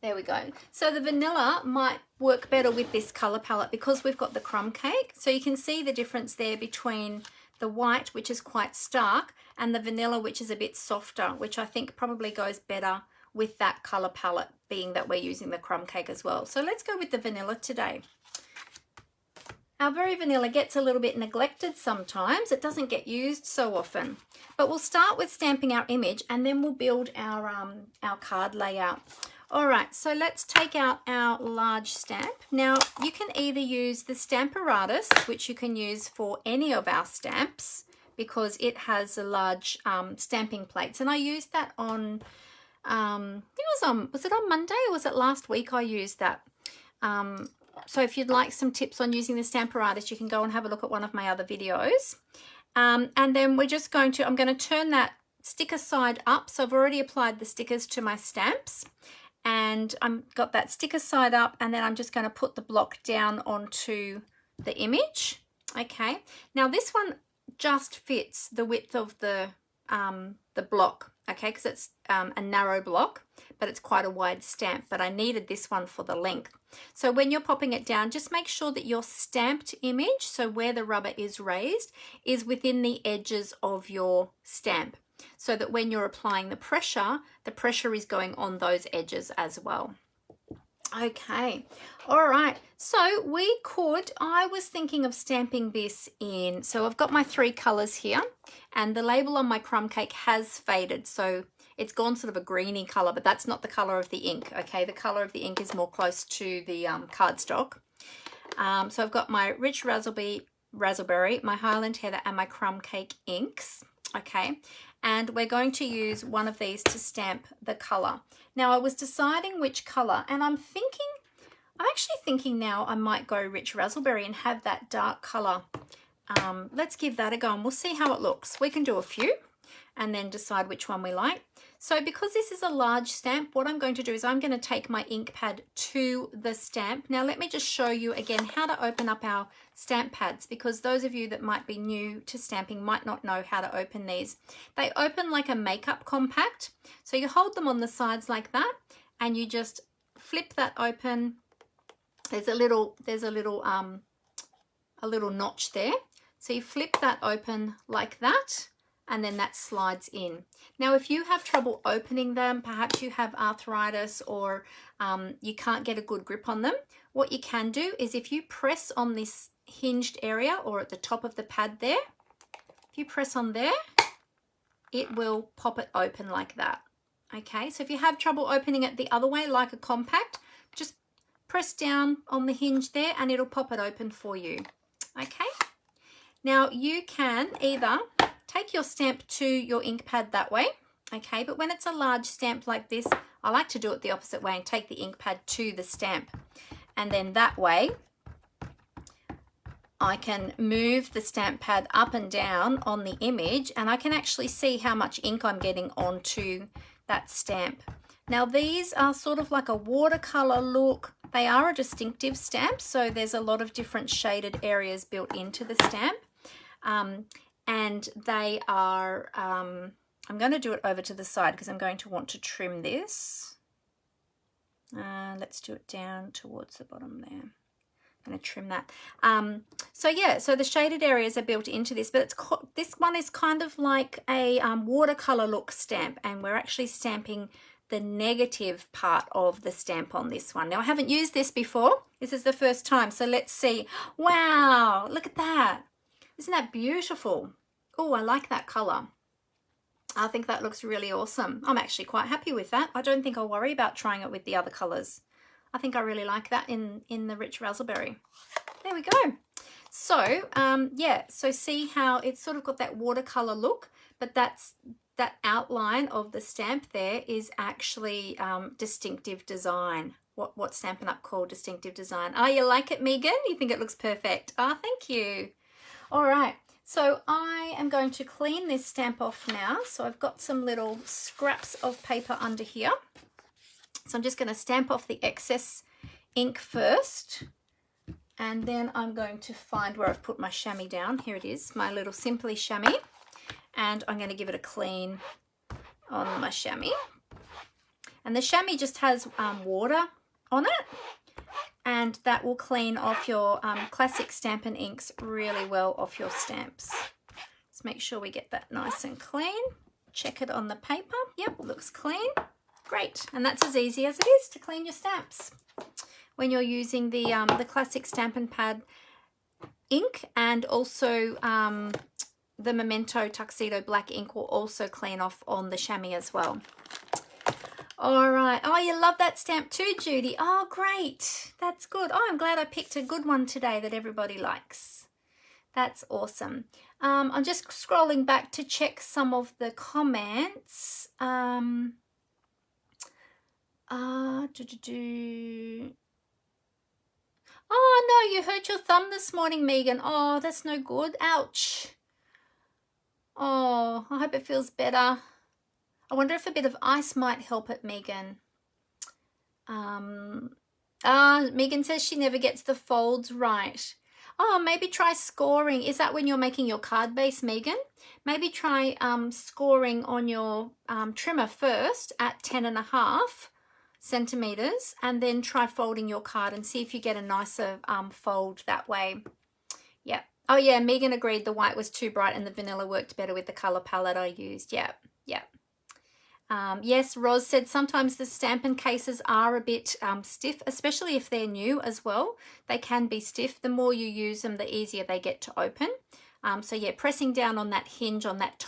There we go. So the vanilla might work better with this color palette because we've got the crumb cake. So you can see the difference there between the white, which is quite stark, and the vanilla, which is a bit softer, which I think probably goes better with that color palette, being that we're using the crumb cake as well. So let's go with the vanilla today. Our Very Vanilla gets a little bit neglected sometimes. It doesn't get used so often. But we'll start with stamping our image and then we'll build our card layout. All right, so let's take out our large stamp. Now, you can either use the Stamparatus, which you can use for any of our stamps because it has a large stamping plates. And I used that on, was it on Monday or was it last week I used that? So if you'd like some tips on using the Stamparatus, you can go and have a look at one of my other videos. And then we're just going to, I'm going to turn that sticker side up. So I've already applied the stickers to my stamps. And I've got that sticker side up, and then I'm just going to put the block down onto the image. Okay, now this one just fits the width of the block, okay, because it's a narrow block, but it's quite a wide stamp, but I needed this one for the length. So when you're popping it down, just make sure that your stamped image, so where the rubber is raised, is within the edges of your stamp, so that when you're applying the pressure is going on those edges as well. Okay, all right, so I was thinking of stamping this in, so I've got my 3 colors here, and the label on my crumb cake has faded, so it's gone sort of a greeny color, but that's not the color of the ink, okay? The color of the ink is more close to the cardstock. So I've got my Rich Razzleberry, my Highland Heather, and my crumb cake inks, okay? And we're going to use one of these to stamp the color. Now I was deciding which color, and I'm actually thinking now I might go Rich Razzleberry and have that dark color. Let's give that a go and we'll see how it looks. We can do a few and then decide which one we like. So because this is a large stamp, what I'm going to do is I'm going to take my ink pad to the stamp. Now let me just show you again how to open up our stamp pads, because those of you that might be new to stamping might not know how to open these. They open like a makeup compact. So you hold them on the sides like that and you just flip that open. There's a little notch there. So you flip that open like that, and then that slides in. Now, if you have trouble opening them, perhaps you have arthritis or you can't get a good grip on them, what you can do is if you press on this hinged area or at the top of the pad there, if you press on there, it will pop it open like that. Okay, so if you have trouble opening it the other way, like a compact, just press down on the hinge there and it'll pop it open for you. Okay, now you can either take your stamp to your ink pad that way, okay, but when it's a large stamp like this, I like to do it the opposite way and take the ink pad to the stamp, and then that way I can move the stamp pad up and down on the image and I can actually see how much ink I'm getting onto that stamp. Now these are sort of like a watercolor look. They are a distinctive stamp, so there's a lot of different shaded areas built into the stamp. And they are, I'm going to do it over to the side because I'm going to want to trim this. Let's do it down towards the bottom there. I'm going to trim that. So yeah, so the shaded areas are built into this, but this one is kind of like a watercolor look stamp, and we're actually stamping the negative part of the stamp on this one. Now I haven't used this before. This is the first time, so let's see. Wow, look at that. Isn't that beautiful? Oh, I like that color. I think that looks really awesome. I'm actually quite happy with that. I don't think I'll worry about trying it with the other colors. I think I really like that in the Rich Razzleberry. There we go. So yeah, so see how it's sort of got that watercolor look, but that outline of the stamp there is actually distinctive design. What Stampin' Up called distinctive design. Oh, you like it, Megan? You think it looks perfect? Oh, thank you. All right, so I am going to clean this stamp off now. So I've got some little scraps of paper under here. So I'm just going to stamp off the excess ink first. And then I'm going to find where I've put my chamois down. Here it is, my little Simply chamois. And I'm going to give it a clean on my chamois. And the chamois just has water on it. And that will clean off your classic Stampin' inks really well off your stamps. Let's make sure we get that nice and clean. Check it on the paper. Yep, looks clean. Great. And that's as easy as it is to clean your stamps when you're using the classic Stampin' Pad ink, and also the Memento Tuxedo Black ink will also clean off on the chamois as well. All right. Oh, you love that stamp too, Judy. Oh, great. That's good. Oh, I'm glad I picked a good one today that everybody likes. That's awesome. I'm just scrolling back to check some of the comments. Oh, no, you hurt your thumb this morning, Megan. Oh, that's no good. Ouch. Oh, I hope it feels better. I wonder if a bit of ice might help it, Megan. Megan says she never gets the folds right. Oh, maybe try scoring. Is that when you're making your card base, Megan? Maybe try scoring on your trimmer first at 10.5 centimeters, and then try folding your card and see if you get a nicer fold that way. Yeah. Oh yeah, Megan agreed the white was too bright and the vanilla worked better with the color palette I used. Yeah, yeah. Yes, Roz said sometimes the Stampin' cases are a bit stiff, especially if they're new as well. They can be stiff. The more you use them, the easier they get to open. So yeah, pressing down on that hinge on that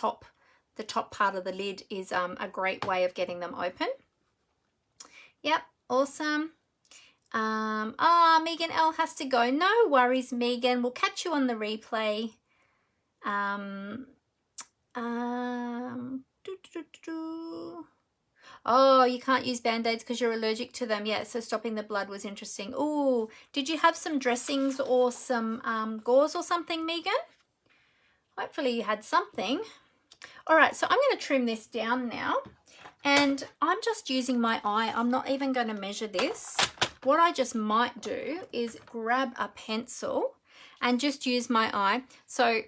the top part of the lid is a great way of getting them open. Yep, awesome. Megan L has to go. No worries, Megan. We'll catch you on the replay. Oh, you can't use Band-Aids because you're allergic to them. Yeah, so stopping the blood was interesting. Oh, did you have some dressings or some gauze or something, Megan? Hopefully you had something. All right, so I'm going to trim this down now. And I'm just using my eye. I'm not even going to measure this. What I just might do is grab a pencil and just use my eye. So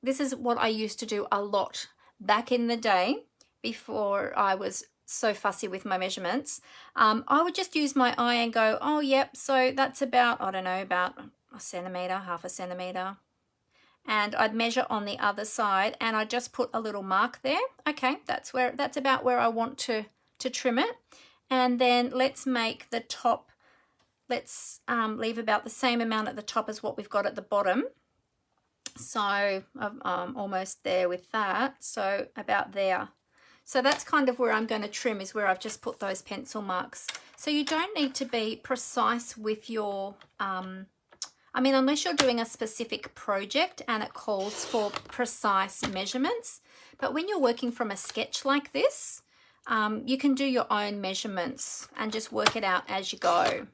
this is what I used to do a lot back in the day before I was so fussy with my measurements. I would just use my eye and go, oh, yep, so that's about, I don't know, about a centimetre, half a centimetre. And I'd measure on the other side and I just put a little mark there. Okay, that's about where I want to trim it. And then let's make the top, let's leave about the same amount at the top as what we've got at the bottom. So I'm almost there with that. So about there. So that's kind of where I'm going to trim, is where I've just put those pencil marks. So you don't need to be precise with your I mean, unless you're doing a specific project and it calls for precise measurements. But when you're working from a sketch like this, you can do your own measurements and just work it out as you go.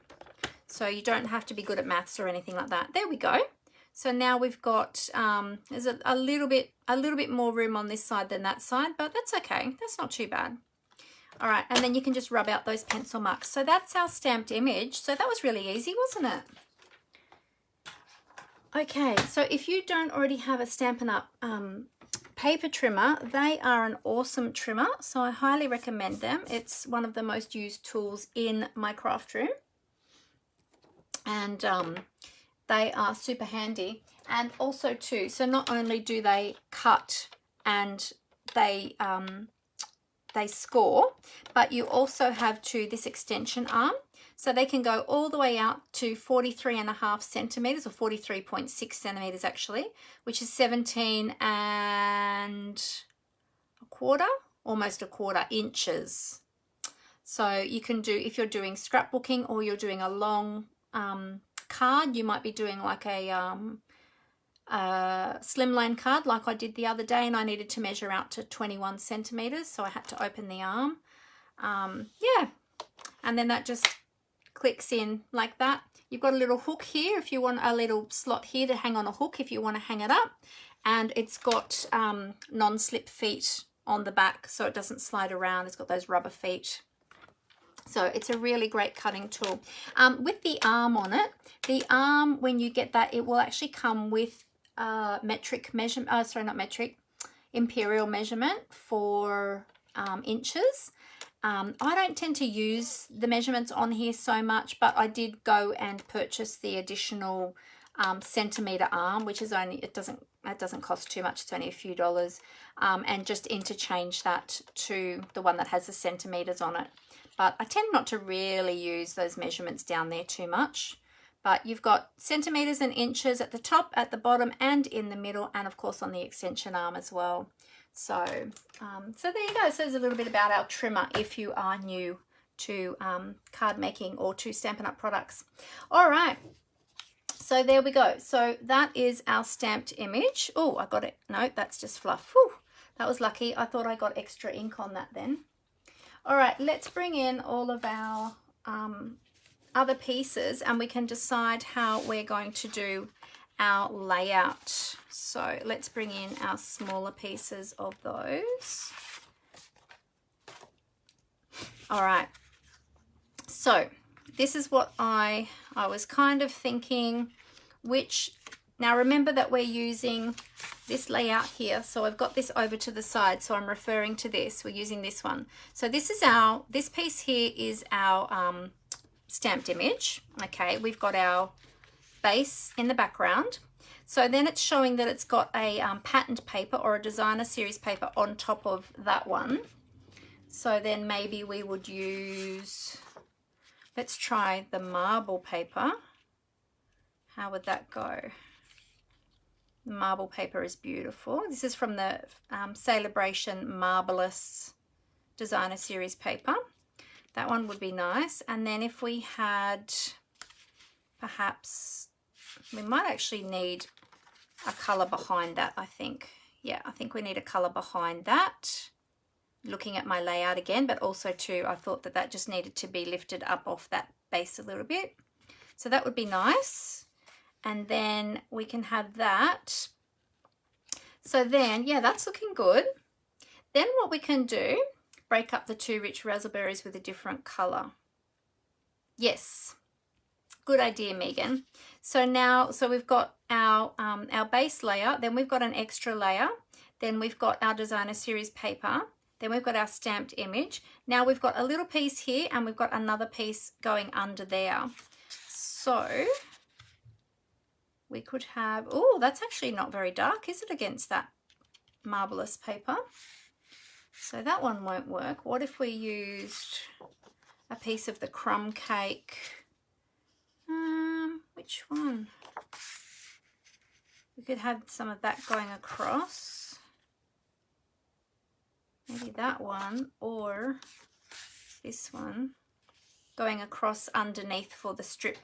So you don't have to be good at maths or anything like that. There we go. So now we've got, there's a little bit more room on this side than that side, but that's okay. That's not too bad. All right, and then you can just rub out those pencil marks. So that's our stamped image. So that was really easy, wasn't it? Okay, so if you don't already have a Stampin' Up paper trimmer, they are an awesome trimmer, so I highly recommend them. It's one of the most used tools in my craft room, and they are super handy. And also too, so not only do they cut and they score, but you also have this extension arm. So they can go all the way out to 43.5 centimeters, or 43.6 centimeters actually, which is 17 and a quarter, almost a quarter inches. So you can do, if you're doing scrapbooking or you're doing a long card, you might be doing like a slimline card like I did the other day, and I needed to measure out to 21 centimeters, so I had to open the arm. Yeah, and then that just clicks in like that. You've got a little hook here if you want, a little slot here to hang on a hook if you want to hang it up, and it's got non-slip feet on the back so it doesn't slide around. It's got those rubber feet. So it's a really great cutting tool. With the arm on it, the arm, when you get that, it will actually come with metric measurement, sorry, not metric, imperial measurement for inches. I don't tend to use the measurements on here so much, but I did go and purchase the additional centimeter arm, which is only, it doesn't cost too much, it's only a few dollars, and just interchange that to the one that has the centimeters on it. But I tend not to really use those measurements down there too much. But you've got centimeters and inches at the top, at the bottom, and in the middle, and of course on the extension arm as well. So, so there you go. So there's a little bit about our trimmer if you are new to card making or to Stampin' Up! Products. All right. So there we go. So that is our stamped image. Oh, I got it. No, that's just fluff. Whew, that was lucky. I thought I got extra ink on that then. All right, let's bring in all of our other pieces and we can decide how we're going to do our layout. So let's bring in our smaller pieces of those. All right, so this is what I was kind of thinking, which, now remember that we're using this layout here. So I've got this over to the side, so I'm referring to this. We're using this one. So this is this piece here is our stamped image. Okay, we've got our base in the background. So then it's showing that it's got a patterned paper or a designer series paper on top of that one. So then maybe we would use, let's try the marble paper. How would that go? The marble paper is beautiful. This is from the Celebration Marvelous Designer Series paper. That one would be nice. And then if we had, perhaps, we might actually need a colour behind that, I think. Yeah, I think we need a colour behind that. Looking at my layout again, but also too, I thought that that just needed to be lifted up off that base a little bit. So that would be nice. And then we can have that. So then, yeah, that's looking good. Then what we can do, break up the two rich raspberries with a different colour. Yes, good idea, Megan. So now, so we've got our base layer, then we've got an extra layer, then we've got our designer series paper, then we've got our stamped image. Now we've got a little piece here and we've got another piece going under there. So we could have, oh, that's actually not very dark, is it, against that marvelous paper? So that one won't work. What if we used a piece of the crumb cake? Which one? We could have some of that going across. Maybe that one, or this one going across underneath for the strip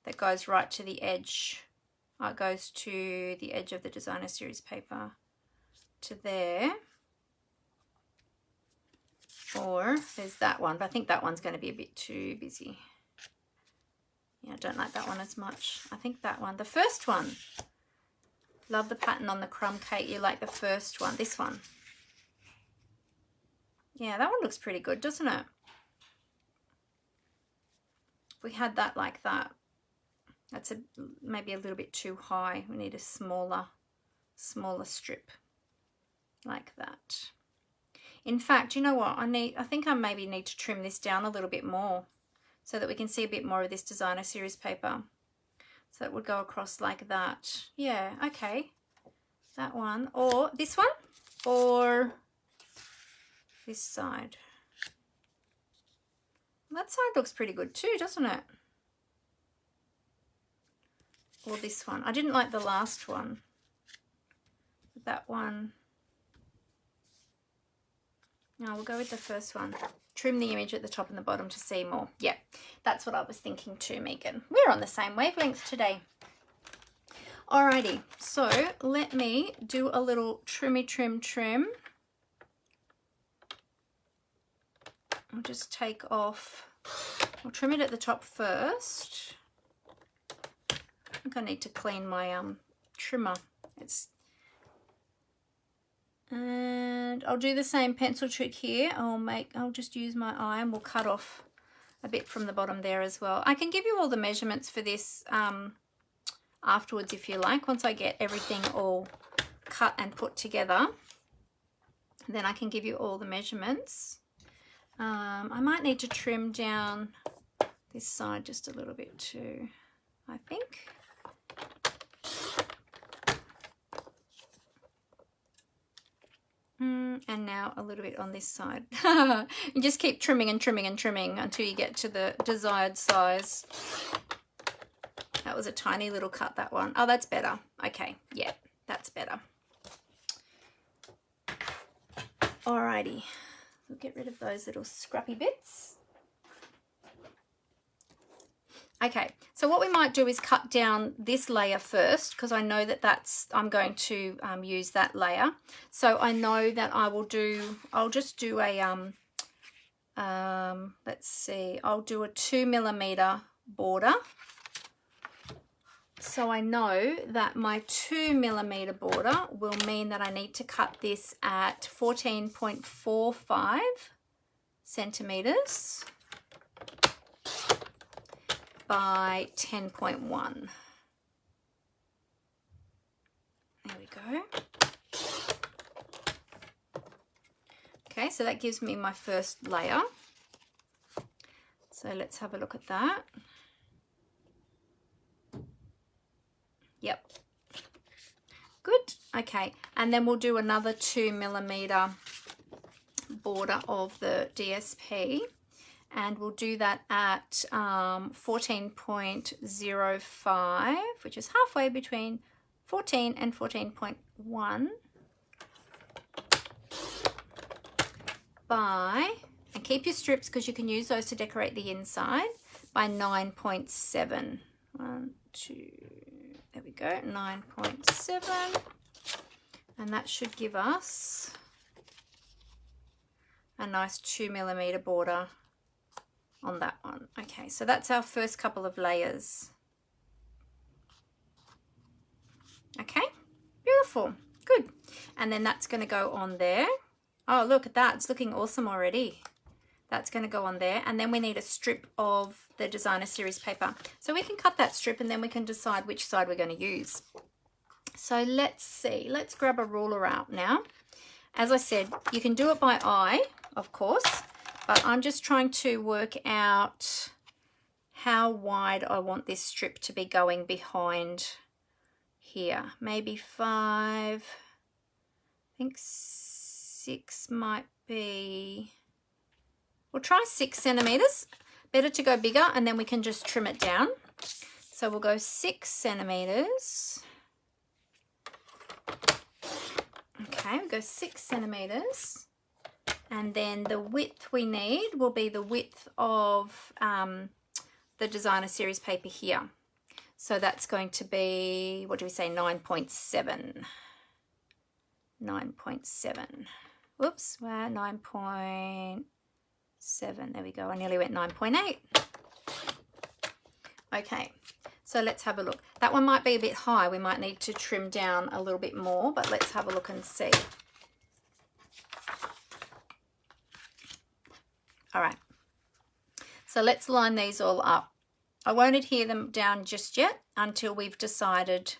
that goes right to the edge. It goes to the edge of the designer series paper to there. Or there's that one, but I think that one's going to be a bit too busy. Yeah, I don't like that one as much. I think that one, the first one. Love the pattern on the crumb cake. You like the first one, this one. Yeah, that one looks pretty good, doesn't it? If we had that like that. That's maybe a little bit too high. We need a smaller strip like that. In fact, you know what? I think I maybe need to trim this down a little bit more so that we can see a bit more of this designer series paper. So it would go across like that. Yeah, okay. That one, or this one, or this side. That side looks pretty good too, doesn't it? Or this one. I didn't like the last one. But that one. No, we'll go with the first one. trim the image at the top and the bottom to see more. Yeah, that's what I was thinking too, Megan. We're on the same wavelength today. Alrighty, so let me do a little trim. I'll just take off, I'll trim it at the top first. I think I need to clean my trimmer. And I'll do the same pencil trick here. I'll just use my eye and we'll cut off a bit from the bottom there as well. I can give you all the measurements for this afterwards if you like. Once I get everything all cut and put together, then I can give you all the measurements. I might need to trim down this side just a little bit too, I think. And now a little bit on this side. You just keep trimming until you get to the desired size. That was a tiny little cut, that one. Oh, that's better. Okay, yeah, that's better. Alrighty, we'll get rid of those little scrappy bits. Okay, so what we might do is cut down this layer first, because I know that I'm going to use that layer. So I know that I'll just do a, let's see, I'll do a 2mm border. So I know that my 2mm border will mean that I need to cut this at 14.45 centimeters. By 10.1. There we go. Okay, so that gives me my first layer. So let's have a look at that. Yep. Good. Okay, and then we'll do another 2mm border of the DSP. And we'll do that at 14.05, which is halfway between 14 and 14.1 by, and keep your strips because you can use those to decorate the inside, by 9.7. 1, 2, there we go, 9.7. And that should give us a nice 2mm border on that one. Okay, so that's our first couple of layers. Okay, beautiful, good. And then that's going to go on there. Oh, look at that, it's looking awesome already. That's going to go on there, and then we need a strip of the designer series paper. So we can cut that strip and then we can decide which side we're going to use. So let's see, let's grab a ruler out now. As I said, you can do it by eye, of course, but I'm just trying to work out how wide I want this strip to be going behind here. Maybe 5, I think 6 might be, we'll try 6 centimeters. Better to go bigger, and then we can just trim it down. So we'll go 6 centimeters. Okay, we'll go 6 centimeters. And then the width we need will be the width of the designer series paper here. So that's going to be, what do we say, 9.7. 9.7. Whoops, we're 9.7. There we go. I nearly went 9.8. Okay, so let's have a look. That one might be a bit high. We might need to trim down a little bit more, but let's have a look and see. All right, so let's line these all up. I won't adhere them down just yet until we've decided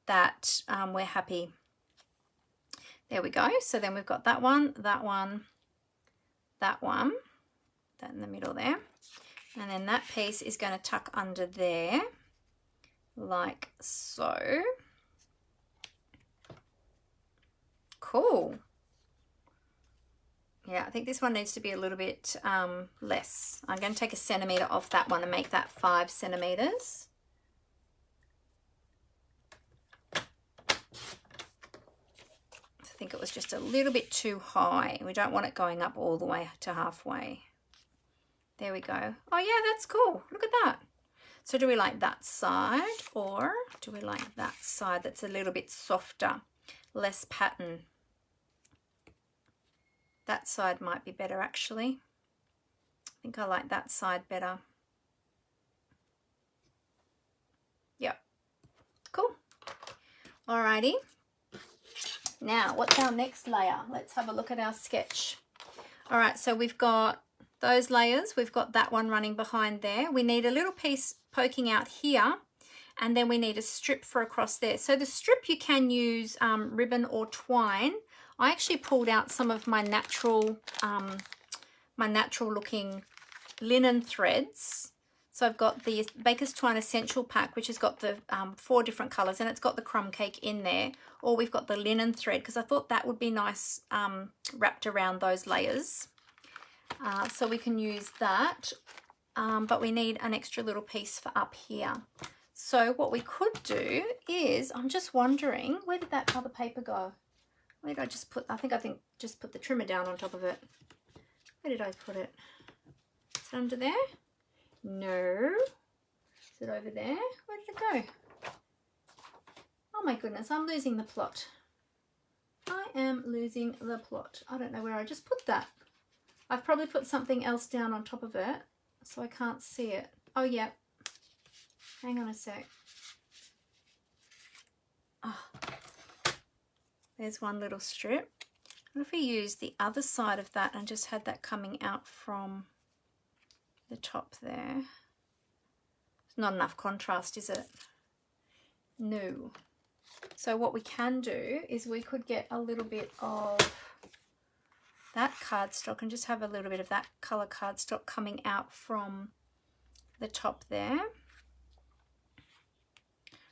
that we're happy. There we go. So then we've got that one, that one, that one, that in the middle there. And then that piece is going to tuck under there like so. Cool. Yeah, I think this one needs to be a little bit less. I'm going to take a centimetre off that one and make that 5 centimetres. I think it was just a little bit too high. We don't want it going up all the way to halfway. There we go. Oh yeah, that's cool. Look at that. So do we like that side, or do we like that side that's a little bit softer, less pattern? That side might be better actually. I think I like that side better. Yep. Cool. Alrighty. Now, what's our next layer? Let's have a look at our sketch. All right, so we've got those layers. We've got that one running behind there. We need a little piece poking out here, and then we need a strip for across there. So the strip, you can use ribbon or twine. I actually pulled out some of my natural looking linen threads. So I've got the Baker's Twine Essential Pack, which has got the 4 different colours, and it's got the crumb cake in there. Or we've got the linen thread, because I thought that would be nice wrapped around those layers. So we can use that, but we need an extra little piece for up here. So what we could do is, I'm just wondering, where did that other paper go? Where did I just put, I think just put the trimmer down on top of it. Where did I put it? Is it under there? No. Is it over there? Where did it go? Oh my goodness, I'm losing the plot. I am losing the plot. I don't know where I just put that. I've probably put something else down on top of it, so I can't see it. Oh yeah. Hang on a sec. Oh. There's one little strip. What if we use the other side of that and just had that coming out from the top there? It's not enough contrast, is it? No. So what we can do is we could get a little bit of that cardstock and just have a little bit of that colour cardstock coming out from the top there.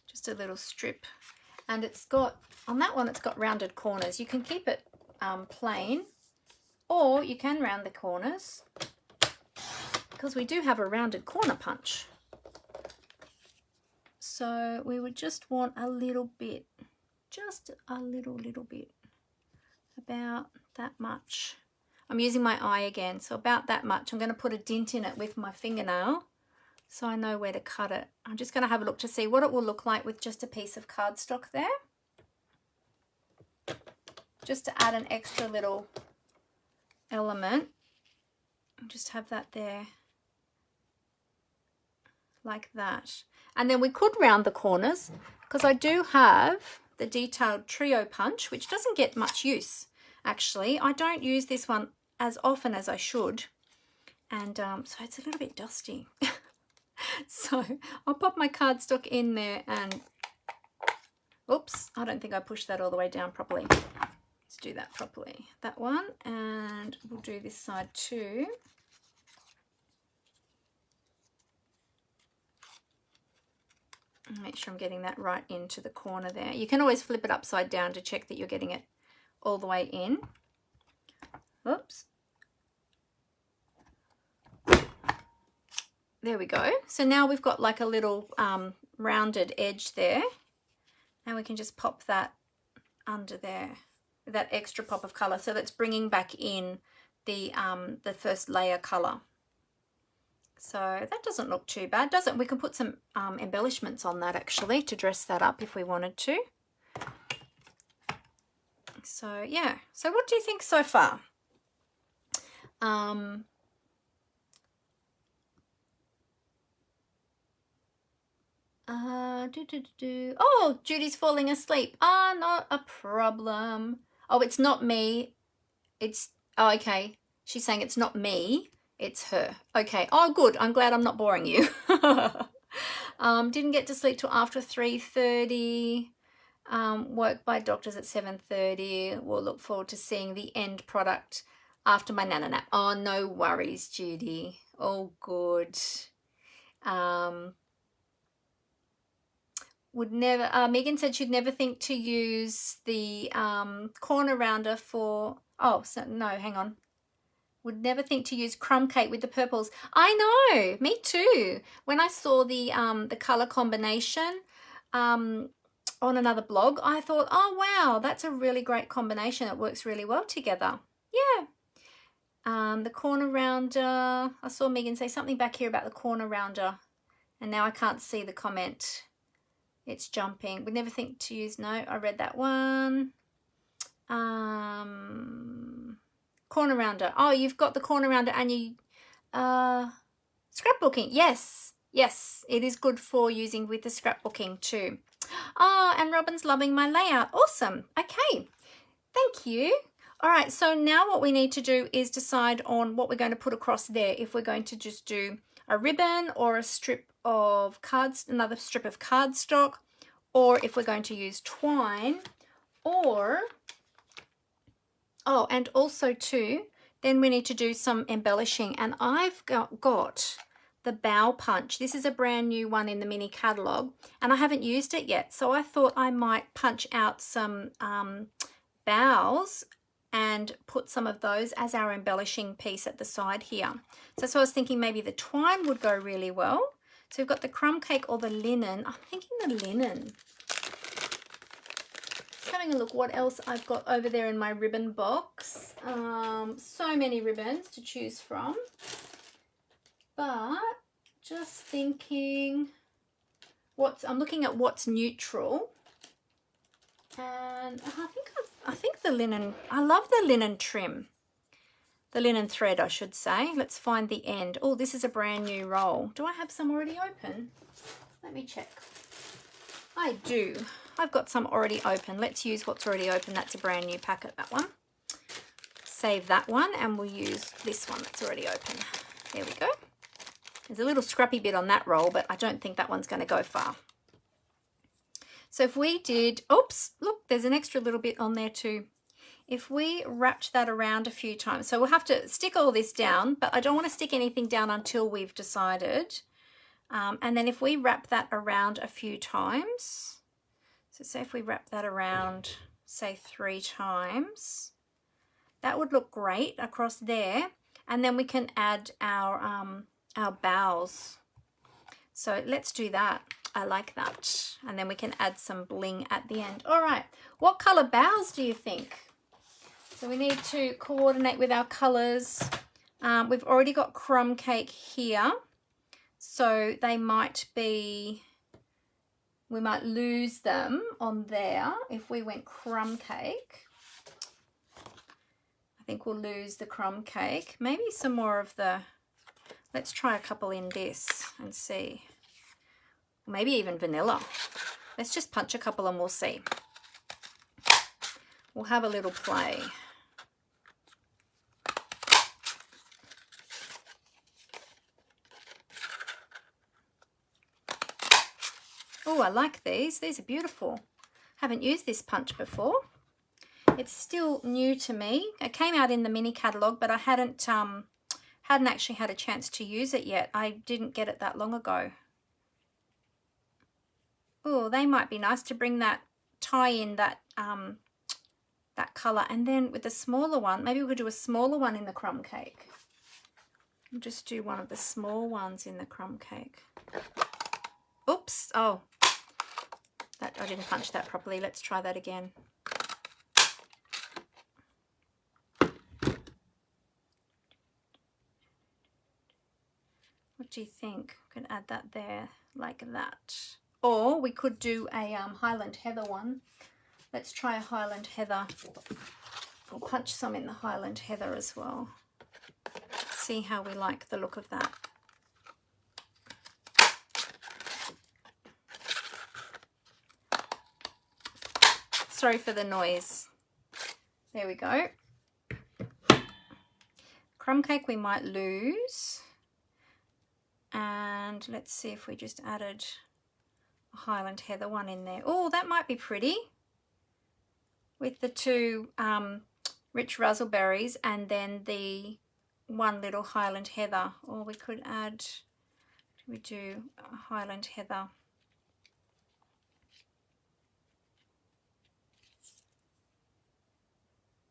Just a little strip. And it's got, on that one, it's got rounded corners. You can keep it plain, or you can round the corners, because we do have a rounded corner punch. So we would just want a little bit, just a little bit, about that much. I'm using my eye again, so about that much. I'm going to put a dint in it with my fingernail so I know where to cut it. I'm just going to have a look to see what it will look like with just a piece of cardstock there, just to add an extra little element. Just have that there like that. And then we could round the corners, because I do have the Detailed Trio Punch, which doesn't get much use actually. I don't use this one as often as I should, and so it's a little bit dusty. So I'll pop my cardstock in there and, oops, I don't think I pushed that all the way down properly. Let's do that properly. That one, and we'll do this side too. Make sure I'm getting that right into the corner there. You can always flip it upside down to check that you're getting it all the way in. Oops. There we go. So now we've got like a little rounded edge there, and we can just pop that under there with that extra pop of colour. So that's bringing back in the first layer colour. So that doesn't look too bad, does it? We can put some embellishments on that actually to dress that up if we wanted to. So yeah, so what do you think so far? Oh, Judy's falling asleep. Ah, not a problem. Oh, it's not me. It's, oh, okay. She's saying it's not me, it's her. Okay. Oh, good. I'm glad I'm not boring you. Didn't get to sleep till after 3:30. Work by doctors at 7:30. We'll look forward to seeing the end product after my nana nap. Oh, no worries, Judy. Oh, good. Would never, Megan said she'd never think to use the corner rounder for, oh, so no, hang on. Would never think to use crumb cake with the purples. I know, me too. When I saw the color combination on another blog, I thought, oh wow, that's a really great combination. It works really well together. Yeah. The corner rounder, I saw Megan say something back here about the corner rounder, and now I can't see the comment. It's jumping. We never think to use, no, I read that one. Corner rounder. Oh, you've got the corner rounder and you, scrapbooking. Yes, yes, it is good for using with the scrapbooking too. Oh, and Robin's loving my layout. Awesome. Okay, thank you. All right, so now what we need to do is decide on what we're going to put across there. If we're going to just do a ribbon or a strip of cards, another strip of cardstock, or if we're going to use twine, or, oh, and also too, then we need to do some embellishing. And I've got the bow punch. This is a brand new one in the mini catalogue, and I haven't used it yet. So I thought I might punch out some bows and put some of those as our embellishing piece at the side here. So I was thinking maybe the twine would go really well. So we've got the crumb cake or the linen. I'm thinking the linen. Just having a look what else I've got over there in my ribbon box. So many ribbons to choose from. But just thinking, I'm looking at what's neutral. And I think the linen, I love the linen trim. The linen thread, I should say. Let's find the end. Oh, this is a brand new roll. Do I have some already open? Let me check. I do. I've got some already open. Let's use what's already open. That's a brand new packet, that one. Save that one and we'll use this one that's already open. There we go. There's a little scrappy bit on that roll, but I don't think that one's going to go far. So if we did, oops, look, there's an extra little bit on there too. If we wrapped that around a few times, so we'll have to stick all this down, but I don't want to stick anything down until we've decided. And then if we wrap that around a few times, so say if we wrap that around, say 3 times, that would look great across there. And then we can add our bows. So let's do that. I like that. And then we can add some bling at the end. All right, what color bows do you think? So we need to coordinate with our colors. We've already got crumb cake here. So they might be, we might lose them on there if we went crumb cake. I think we'll lose the crumb cake. Maybe some more of the, let's try a couple in this and see. Maybe even vanilla. Let's just punch a couple and we'll see. We'll have a little play. Oh, I like these. These are beautiful. Haven't used this punch before. It's still new to me. It came out in the mini catalogue, but I hadn't actually had a chance to use it yet. I didn't get it that long ago. Oh, they might be nice to bring that, tie in that that colour. And then with the smaller one, maybe we could do a smaller one in the crumb cake. I'll just do one of the small ones in the crumb cake. Oops, oh, that I didn't punch that properly. Let's try that again. What do you think? We can add that there like that. Or we could do a Highland Heather one. Let's try a Highland Heather. We'll punch some in the Highland Heather as well. See how we like the look of that. Sorry for the noise. There we go. Crumb cake we might lose. And let's see if we just added a Highland Heather one in there. Oh, that might be pretty. With the 2 rich razzleberries and then the 1 little Highland Heather. Or we could add, we do a Highland Heather.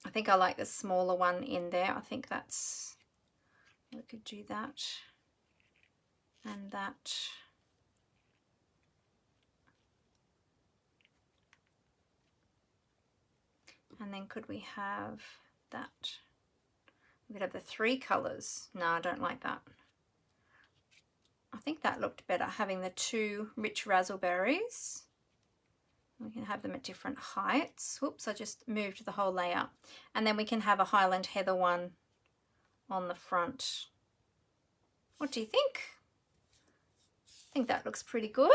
I think I like the smaller one in there. I think that's, we could do that and that. And then could we have that? We could have the 3 colours. No, I don't like that. I think that looked better, having the 2 rich raspberries. We can have them at different heights. Whoops, I just moved the whole layer. And then we can have a Highland Heather one on the front. What do you think? I think that looks pretty good.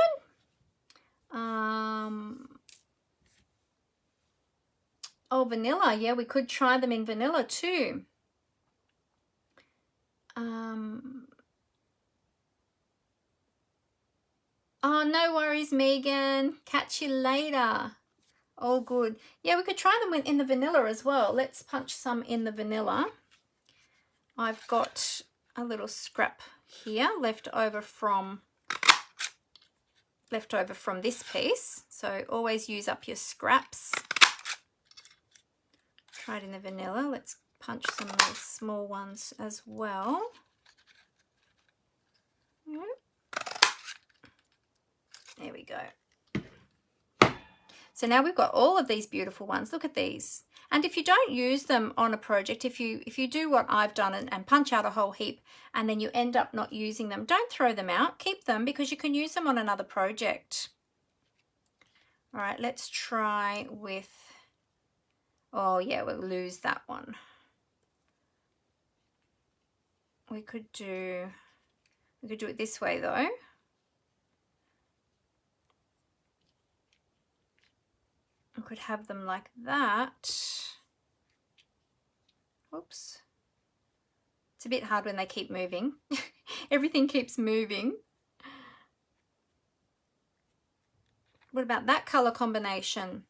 Oh, vanilla. Yeah, we could try them in vanilla too. Oh, no worries, Megan. Catch you later. All good. Yeah, we could try them in the vanilla as well. Let's punch some in the vanilla. I've got a little scrap here left over from this piece. So always use up your scraps. Try it in the vanilla. Let's punch some of those small ones as well. There we go. So now we've got all of these beautiful ones. Look at these. And if you don't use them on a project, if you do what I've done and punch out a whole heap and then you end up not using them, don't throw them out. Keep them because you can use them on another project. All right, let's try with, oh yeah, we'll lose that one. We could do it this way though. I could have them like that. Oops. It's a bit hard when they keep moving. Everything keeps moving. What about that color combination?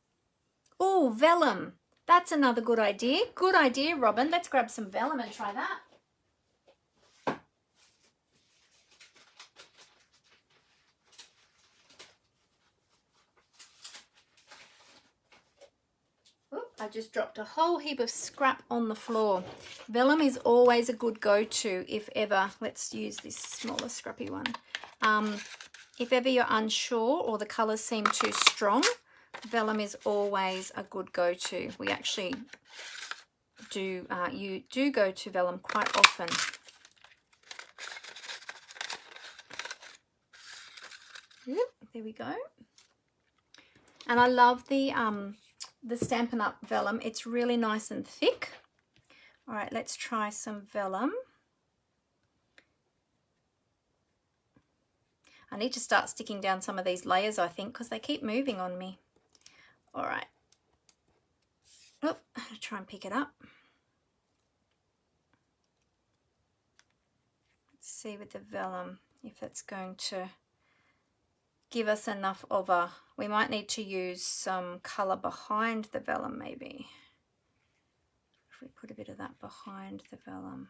Oh, vellum. That's another good idea. Good idea, Robin. Let's grab some vellum and try that. I just dropped a whole heap of scrap on the floor. Vellum is always a good go-to if ever, let's use this smaller scrappy one. If ever you're unsure or the colours seem too strong, vellum is always a good go-to. We actually do go to vellum quite often. Yep, there we go. And I love the Stampin' Up! Vellum. It's really nice and thick. All right, let's try some vellum. I need to start sticking down some of these layers, I think, because they keep moving on me. All right. Oh, I'll try and pick it up. Let's see with the vellum if that's going to give us enough of a, we might need to use some colour behind the vellum maybe. If we put a bit of that behind the vellum,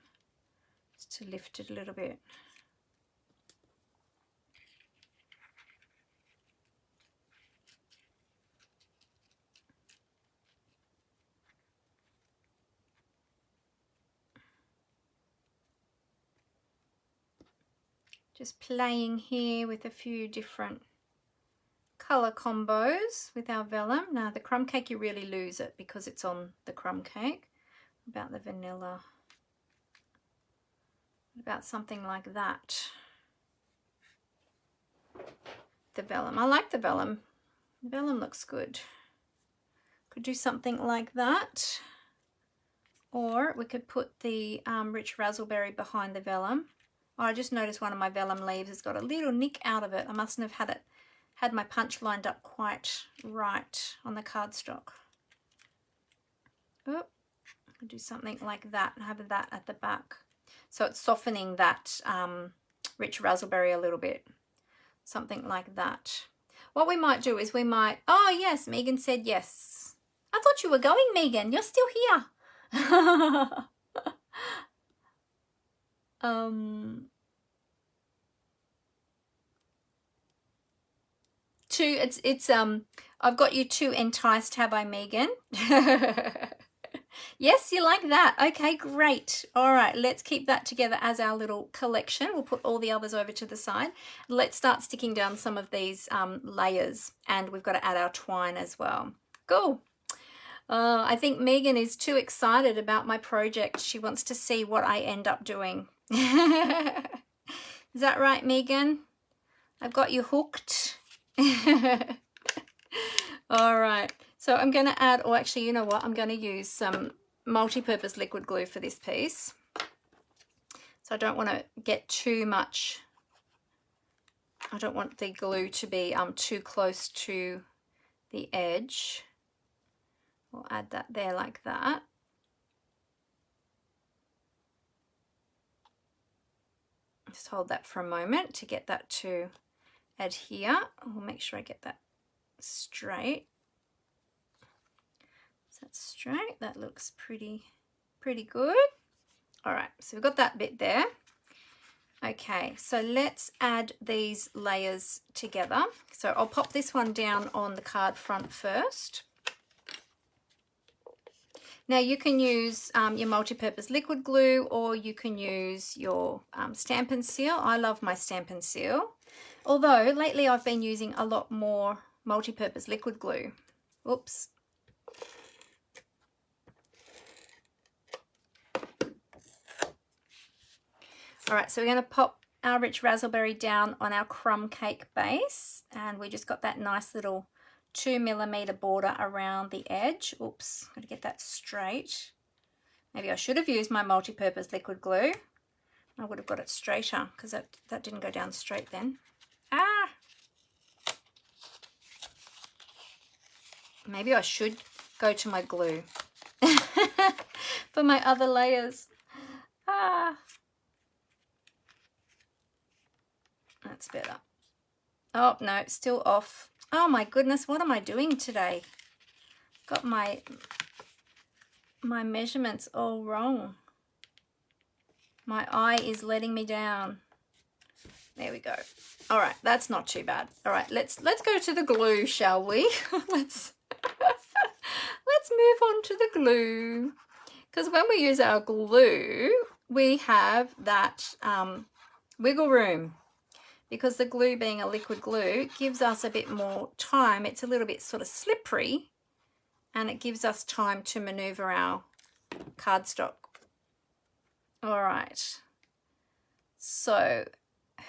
just to lift it a little bit. Just playing here with a few different colour combos with our vellum. Now the crumb cake, you really lose it because it's on the crumb cake. About the vanilla. What about something like that? The vellum. I like the vellum. The vellum looks good. Could do something like that. Or we could put the rich raspberry behind the vellum. Oh, I just noticed one of my vellum leaves has got a little nick out of it. I mustn't have had my punch lined up quite right on the cardstock. Oh, I'll do something like that and have that at the back. So it's softening that rich raspberry a little bit. Something like that. What we might do is we might, oh yes, Megan said yes. I thought you were going, Megan. You're still here. I've got you too enticed, have I, Megan? Yes, you like that. Okay, great. All right, let's keep that together as our little collection. We'll put all the others over to the side. Let's start sticking down some of these layers, and we've got to add our twine as well. Cool. Oh, I think Megan is too excited about my project. She wants to see what I end up doing. Is that right, Megan? I've got you hooked. All right. So I'm going to add, or actually, you know what? I'm going to use some multi-purpose liquid glue for this piece. So I don't want to get too much. I don't want the glue to be too close to the edge. We'll add that there like that. Just hold that for a moment to get that to adhere. I'll make sure I get that straight. So that's straight. That looks pretty good. All right, so we've got that bit there. Okay, so let's add these layers together. So I'll pop this one down on the card front first. Now you can use your multi-purpose liquid glue, or you can use your Stampin' Seal. I love my Stampin' Seal, although lately I've been using a lot more multi-purpose liquid glue. Oops. All right, so we're going to pop our rich raspberry down on our crumb cake base, and we just got that nice little 2mm border around the edge. Oops, got to get that straight. Maybe I should have used my multi-purpose liquid glue. I would have got it straighter, because that didn't go down straight then. Ah! Maybe I should go to my glue for my other layers. Ah! That's better. Oh, no, still off. Oh my goodness, what am I doing today? Got my measurements all wrong. My eye is letting me down. There we go. All right, that's not too bad. All right, let's go to the glue, shall we? let's move on to the glue. Because when we use our glue, we have that wiggle room. Because the glue, being a liquid glue, gives us a bit more time. It's a little bit sort of slippery, and it gives us time to maneuver our cardstock. All right. So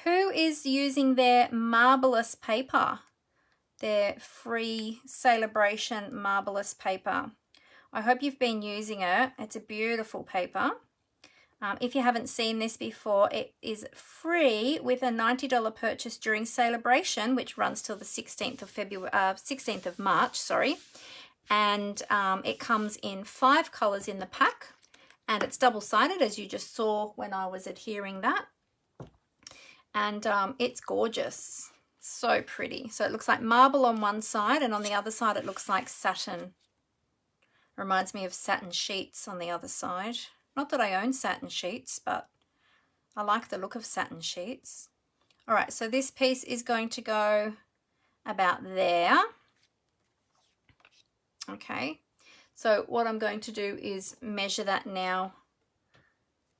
who is using their marvelous paper? Their free Celebration marvelous paper. I hope you've been using it. It's a beautiful paper. If you haven't seen this before, it is free with a $90 purchase during Celebration, which runs till the 16th of March, sorry. And it comes in 5 colors in the pack, and it's double-sided, as you just saw when I was adhering that. And it's gorgeous, so pretty. So it looks like marble on one side, and on the other side it looks like satin. Reminds me of satin sheets on the other side. Not that I own satin sheets, but I like the look of satin sheets. All right, so this piece is going to go about there. Okay, so what I'm going to do is measure that now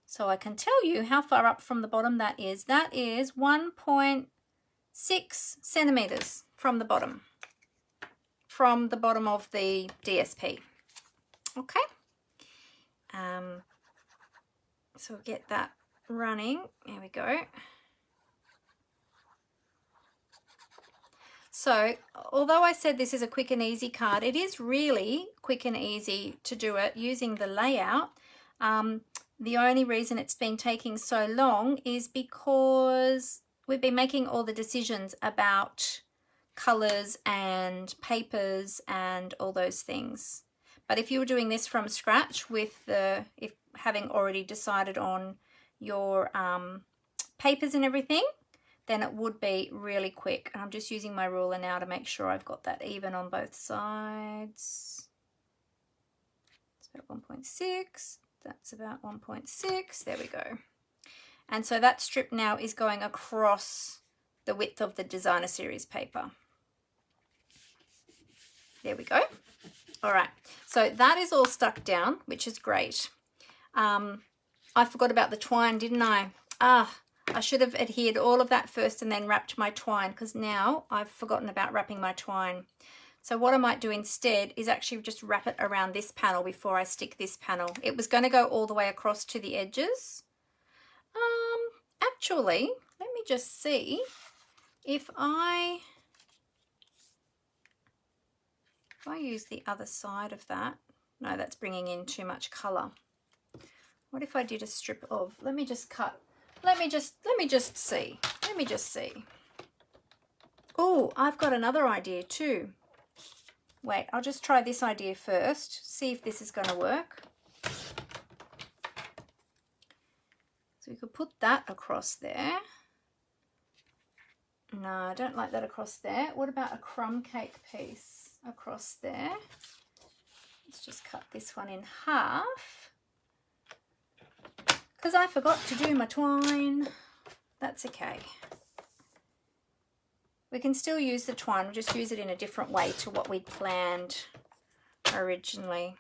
so I can tell you how far up from the bottom that is. That is 1.6 centimeters from the bottom of the DSP. Okay. So we'll get that running. There we go. So although I said this is a quick and easy card, it is really quick and easy to do it using the layout. The only reason it's been taking so long is because we've been making all the decisions about colors and papers and all those things. But if you were doing this from scratch with having already decided on your papers and everything, then it would be really quick. I'm just using my ruler now to make sure I've got that even on both sides. It's about 1.6. That's about 1.6. There we go. And so that strip now is going across the width of the designer series paper. There we go. All right, so that is all stuck down, which is great. I forgot about the twine, didn't I? I should have adhered all of that first and then wrapped my twine, because now I've forgotten about wrapping my twine. So what I might do instead is actually just wrap it around this panel before I stick this panel. It was going to go all the way across to the edges. Actually, let me just see if I use the other side of that. No, that's bringing in too much color. What if I did a strip of, let me just see. Oh, I've got another idea too. Wait, I'll just try this idea first, see if this is going to work. So we could put that across there. No, I don't like that across there. What about a crumb cake piece across there? Let's just cut this one in half. Because I forgot to do my twine. That's okay. We can still use the twine, we'll just use it in a different way to what we'd planned originally.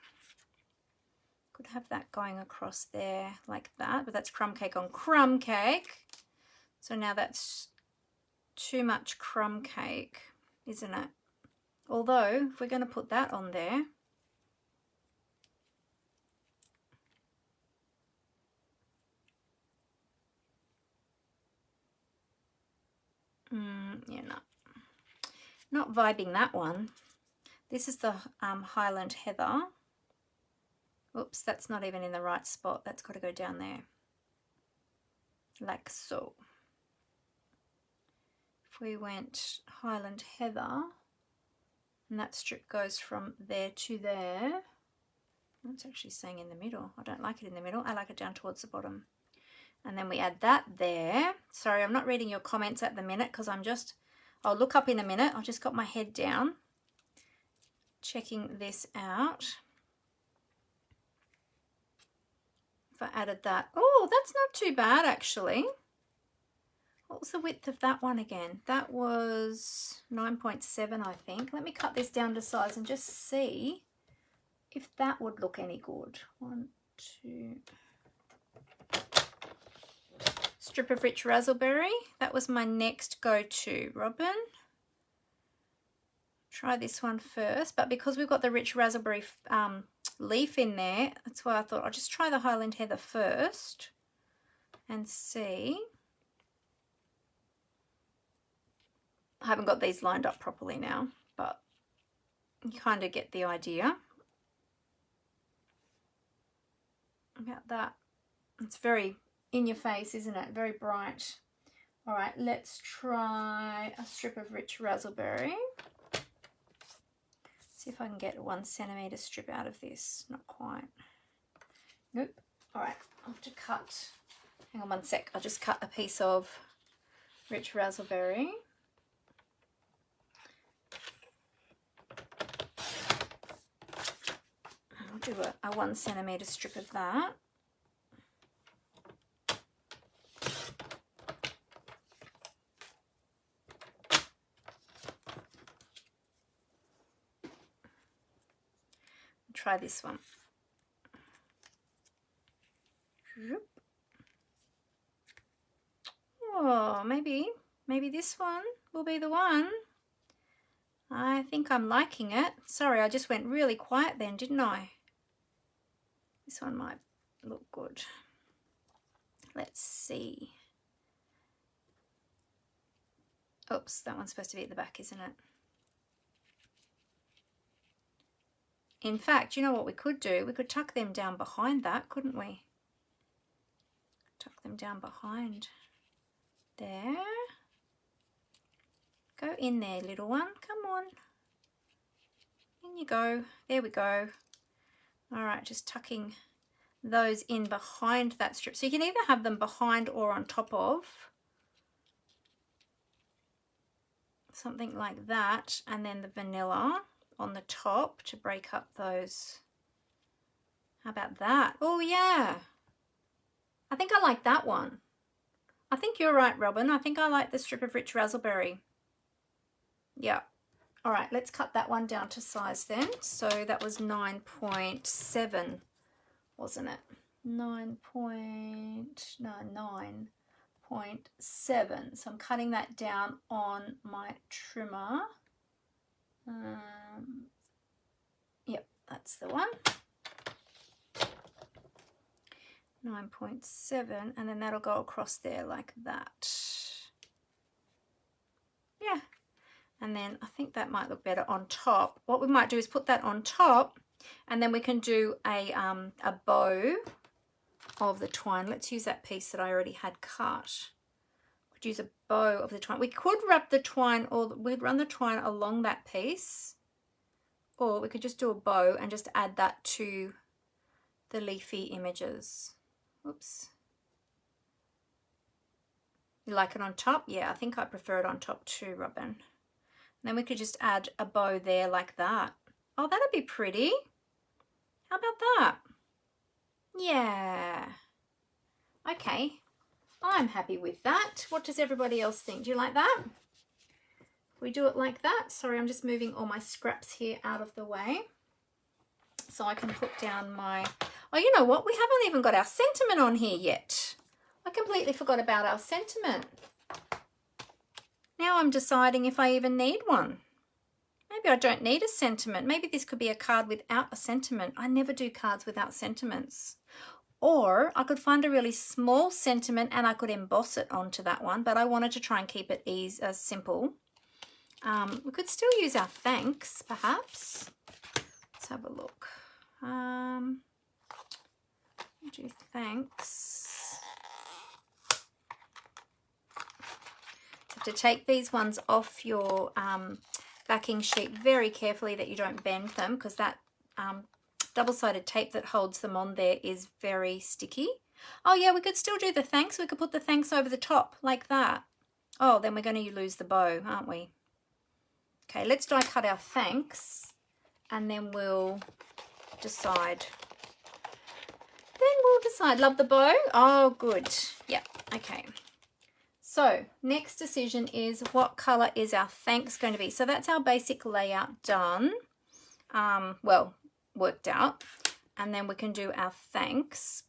Could have that going across there like that, but that's crumb cake on crumb cake. So now that's too much crumb cake, isn't it? Although, if we're going to put that on there, yeah, no. Not vibing that one. This is the Highland Heather. Oops, that's not even in the right spot. That's got to go down there. Like so. If we went Highland Heather, and that strip goes from there to there. That's actually saying in the middle. I don't like it in the middle. I like it down towards the bottom. And then we add that there. Sorry, I'm not reading your comments at the minute because I'll look up in a minute. I've just got my head down, checking this out. If I added that, oh, that's not too bad actually. What was the width of that one again? That was 9.7, I think. Let me cut this down to size and just see if that would look any good. 1, 2. Strip of rich raspberry. That was my next go-to, Robin. Try this one first, but because we've got the rich raspberry leaf in there, that's why I thought I'll just try the Highland Heather first and see. I haven't got these lined up properly now, but you kind of get the idea about that. It's very in your face, isn't it? Very bright. All right, let's try a strip of rich raspberry. See if I can get a 1 centimeter strip out of this. Not quite. Nope. All right, I'll have to cut. Hang on 1 sec. I'll just cut a piece of rich raspberry. I'll do a 1 centimeter strip of that. Try this one. Oh, maybe this one will be the one. I think I'm liking it. Sorry, I just went really quiet then, didn't I? This one might look good. Let's see. Oops, that one's supposed to be at the back, isn't it? In fact, you know what we could do? We could tuck them down behind that, couldn't we? Tuck them down behind there. Go in there, little one. Come on. In you go. There we go. All right, just tucking those in behind that strip. So you can either have them behind or on top of. Something like that. And then the vanilla on the top to break up those. How about that? Oh yeah, I think I like that one. I think you're right, Robin. I think I like the strip of rich raspberry. Yeah. All right, let's cut that one down to size then. So that was 9.7, wasn't it? 9.7. So I'm cutting that down on my trimmer. Yep, that's the one. 9.7, and then that'll go across there like that. Yeah, and then I think that might look better on top. What we might do is put that on top, and then we can do a bow of the twine. Let's use that piece that I already had cut. Could use a bow of the twine. We could wrap the twine, or we'd run the twine along that piece, or we could just do a bow and just add that to the leafy images. Oops. You like it on top? Yeah, I think I prefer it on top too, Robin. And then we could just add a bow there like that. Oh, that'd be pretty. How about that? Yeah. Okay. I'm happy with that. What does everybody else think? Do you like that? We do it like that. Sorry, I'm just moving all my scraps here out of the way so I can put down my... Oh, you know what? We haven't even got our sentiment on here yet. I completely forgot about our sentiment. Now I'm deciding if I even need one. Maybe I don't need a sentiment. Maybe this could be a card without a sentiment. I never do cards without sentiments. Or I could find a really small sentiment and I could emboss it onto that one, but I wanted to try and keep it simple. We could still use our thanks, perhaps. Let's have a look. Do thanks. So to take these ones off your backing sheet very carefully that you don't bend them, because that double-sided tape that holds them on there is very sticky. Oh yeah, we could still do the thanks. We could put the thanks over the top like that. Oh, then we're going to lose the bow, aren't we? Okay, let's die cut our thanks and then we'll decide. Love the bow? Oh, good. Yep, okay. So next decision is what color is our thanks going to be? So that's our basic layout done. Well, worked out. And then we can do our thanks.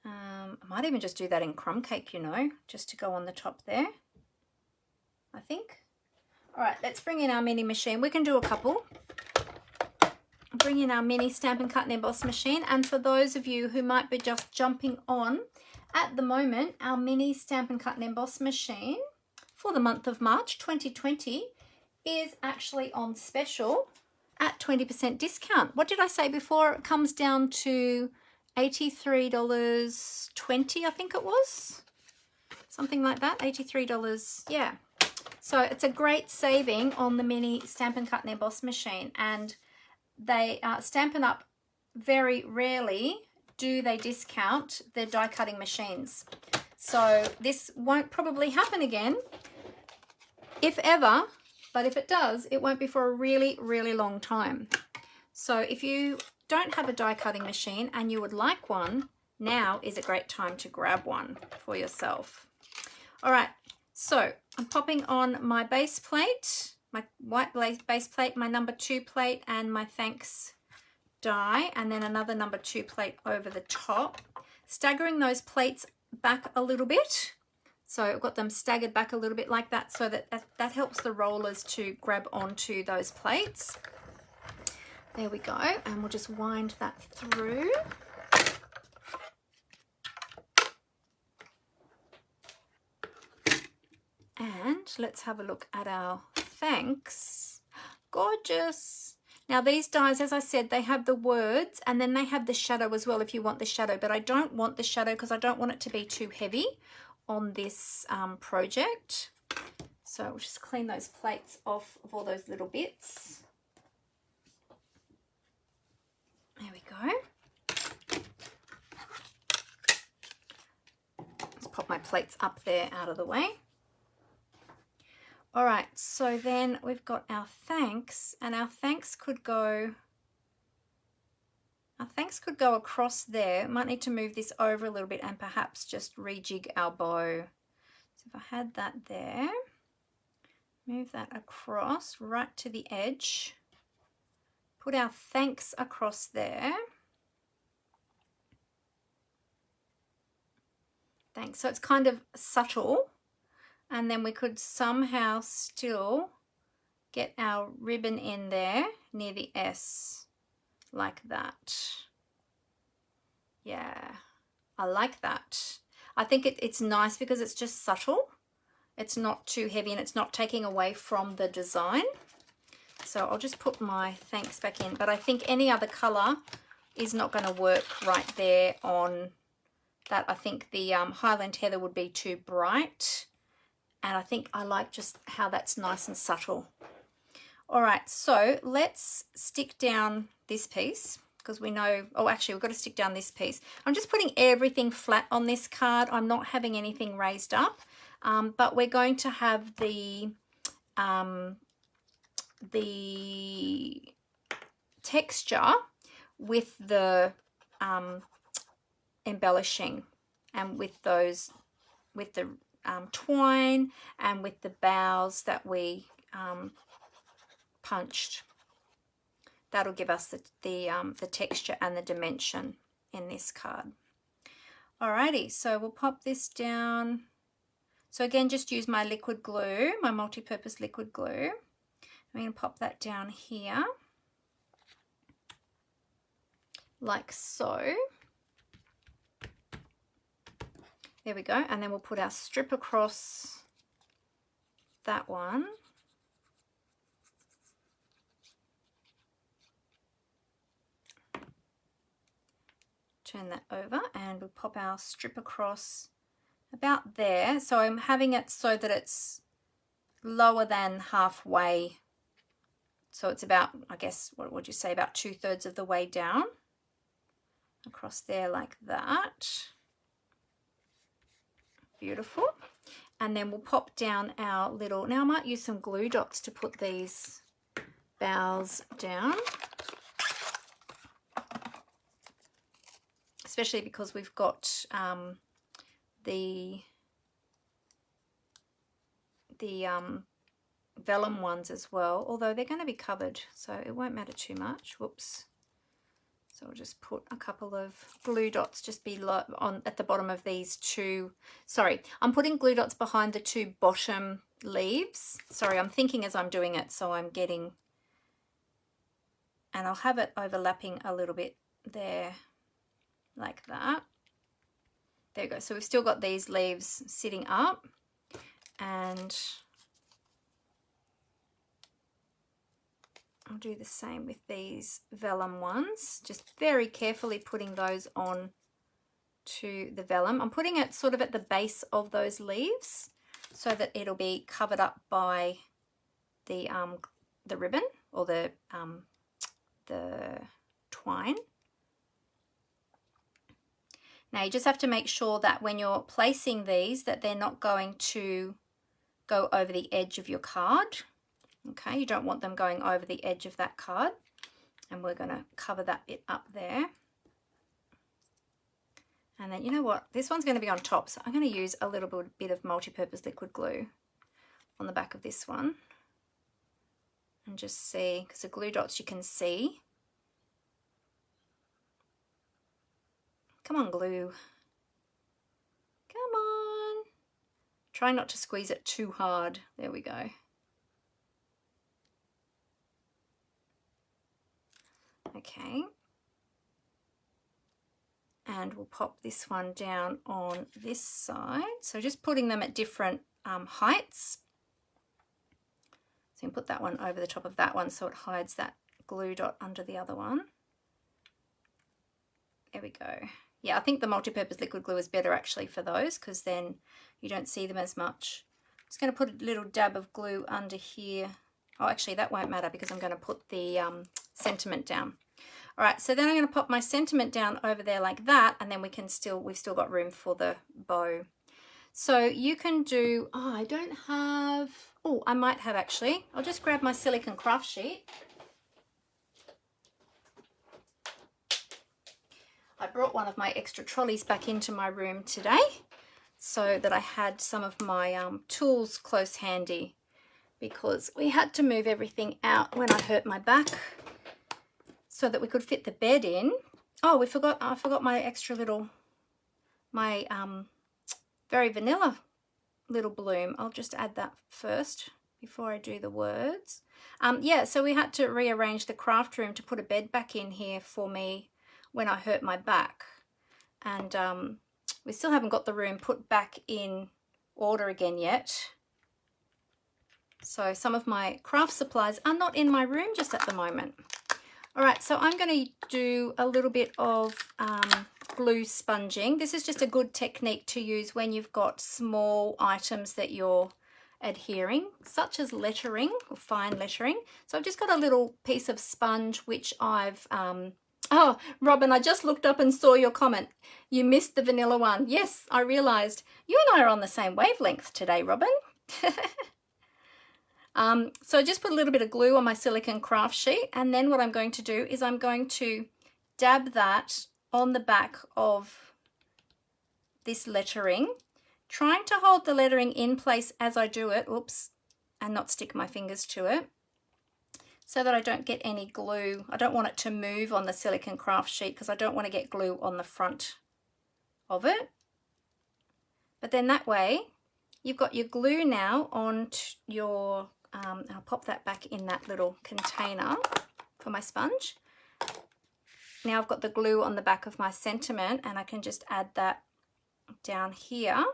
I might even just do that in crumb cake, you know, just to go on the top there, I think. All right, let's bring in our mini machine. We can do a couple. Bring in our mini Stampin' Cut and Emboss machine. And for those of you who might be just jumping on, at the moment, our mini Stampin' Cut and Emboss machine for the month of March 2020 is actually on special at 20% discount. What did I say before? It comes down to $83.20, I think it was. Something like that, $83, yeah. So it's a great saving on the mini Stampin' Cut and Emboss machine. And they Stampin' Up! Very rarely do they discount their die cutting machines. So this won't probably happen again, if ever, but if it does, it won't be for a really, really long time. So if you don't have a die cutting machine and you would like one, now is a great time to grab one for yourself. All right, so I'm popping on my base plate, my white base plate, my number 2 plate, and my thanks die, and then another number 2 plate over the top, staggering those plates back a little bit. So I've got them staggered back a little bit like that, so that helps the rollers to grab onto those plates. There we go, and we'll just wind that through. And let's have a look at our thanks. Gorgeous. Now these dies, as I said, they have the words and then they have the shadow as well if you want the shadow, but I don't want the shadow because I don't want it to be too heavy on this project. So we'll just clean those plates off of all those little bits. There we go. Let's pop my plates up there out of the way. All right, so then we've got our thanks, and our thanks could go across there. Might need to move this over a little bit and perhaps just rejig our bow. So if I had that there, move that across right to the edge, put our thanks across there. Thanks. So it's kind of subtle. And then we could somehow still get our ribbon in there near the S, like that. Yeah, I like that. I think it's nice because it's just subtle. It's not too heavy and it's not taking away from the design. So I'll just put my thanks back in. But I think any other colour is not going to work right there on that. I think the Highland Heather would be too bright. And I think I like just how that's nice and subtle. All right, so let's stick down this piece because we know, oh, actually we've got to stick down this piece. I'm just putting everything flat on this card. I'm not having anything raised up, but we're going to have the texture with the embellishing and with those, with the twine and with the boughs that we punched. That'll give us the texture and the dimension in this card. Alrighty, so we'll pop this down. So again, just use my liquid glue, my multi-purpose liquid glue. I'm going to pop that down here, like so. There we go, and then we'll put our strip across that one. Turn that over and we'll pop our strip across about there. So I'm having it so that it's lower than halfway. So it's about, I guess, what would you say, about 2/3 of the way down. Across there like that. Beautiful. And then we'll pop down our little, now I might use some glue dots to put these boughs down. Especially because we've got the vellum ones as well, although they're going to be covered, so it won't matter too much. Whoops. So I'll just put a couple of glue dots just on at the bottom of these two. Sorry, I'm putting glue dots behind the two bottom leaves. Sorry, I'm thinking as I'm doing it, so I'm getting, and I'll have it overlapping a little bit there. Like that. There we go. So we've still got these leaves sitting up, and I'll do the same with these vellum ones, just very carefully putting those on to the vellum. I'm putting it sort of at the base of those leaves so that it'll be covered up by the ribbon or the twine. Now you just have to make sure that when you're placing these that they're not going to go over the edge of your card. Okay, you don't want them going over the edge of that card. And we're going to cover that bit up there. And then you know what? This one's going to be on top, so I'm going to use a little bit of multi-purpose liquid glue on the back of this one. And just see, because the glue dots you can see. Come on, glue. Come on. Try not to squeeze it too hard. There we go. Okay. And we'll pop this one down on this side. So just putting them at different heights. So you can put that one over the top of that one so it hides that glue dot under the other one. There we go. Yeah, I think the multi-purpose liquid glue is better actually for those because then you don't see them as much. I'm just going to put a little dab of glue under here. Oh, actually that won't matter because I'm going to put the sentiment down. All right, so then I'm going to pop my sentiment down over there like that, and then we've still got room for the bow. So you can do, oh, I don't have, oh, I might have actually. I'll just grab my silicone craft sheet. I brought one of my extra trolleys back into my room today so that I had some of my tools close handy because we had to move everything out when I hurt my back so that we could fit the bed in. Oh, I forgot my extra little, my very vanilla little bloom. I'll just add that first before I do the words. Yeah, so we had to rearrange the craft room to put a bed back in here for me when I hurt my back. And we still haven't got the room put back in order again yet. So some of my craft supplies are not in my room just at the moment. All right, so I'm going to do a little bit of glue sponging. This is just a good technique to use when you've got small items that you're adhering, such as lettering or fine lettering. So I've just got a little piece of sponge which I've oh, Robin, I just looked up and saw your comment. You missed the vanilla one. Yes, I realized you and I are on the same wavelength today, Robin. So I just put a little bit of glue on my silicone craft sheet, and then what I'm going to do is I'm going to dab that on the back of this lettering, trying to hold the lettering in place as I do it, oops, and not stick my fingers to it, so that I don't get any glue. I don't want it to move on the silicone craft sheet because I don't want to get glue on the front of it. But then that way you've got your glue now on your, I'll pop that back in that little container for my sponge. Now I've got the glue on the back of my sentiment, and I can just add that down here.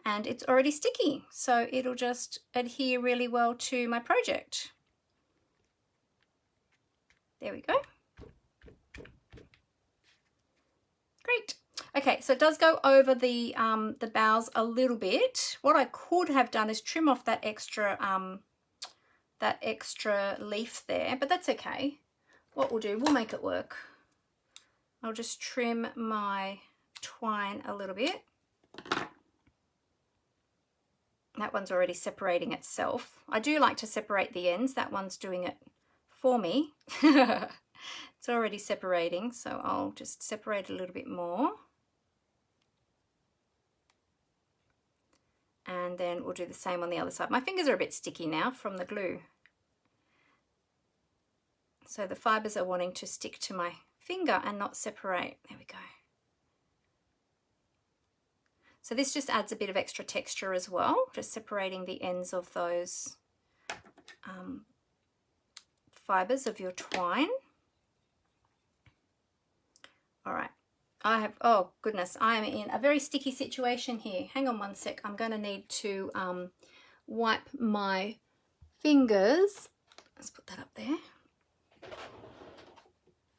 And it's already sticky, so it'll just adhere really well to my project. There we go. Great. Okay, so it does go over the boughs a little bit. What I could have done is trim off that extra leaf there, but that's okay. What we'll do, we'll make it work. I'll just trim my twine a little bit. That one's already separating itself. I do like to separate the ends. That one's doing it for me. It's already separating, so I'll just separate a little bit more. And then we'll do the same on the other side. My fingers are a bit sticky now from the glue. So the fibers are wanting to stick to my finger and not separate. There we go. So this just adds a bit of extra texture as well, just separating the ends of those fibers of your twine. All right, I have, oh goodness, I am in a very sticky situation here. Hang on one sec, I'm going to need to wipe my fingers. Let's put that up there.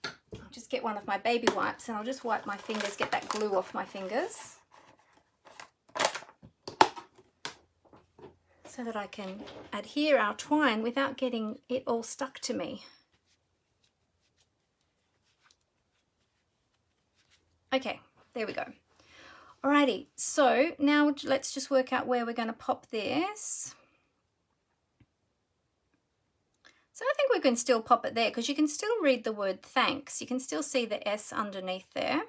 I'll just get one of my baby wipes and I'll just wipe my fingers, get that glue off my fingers, so that I can adhere our twine without getting it all stuck to me. Okay, there we go. Alrighty, so now let's just work out where we're going to pop this. So I think we can still pop it there because you can still read the word thanks. You can still see the S underneath there.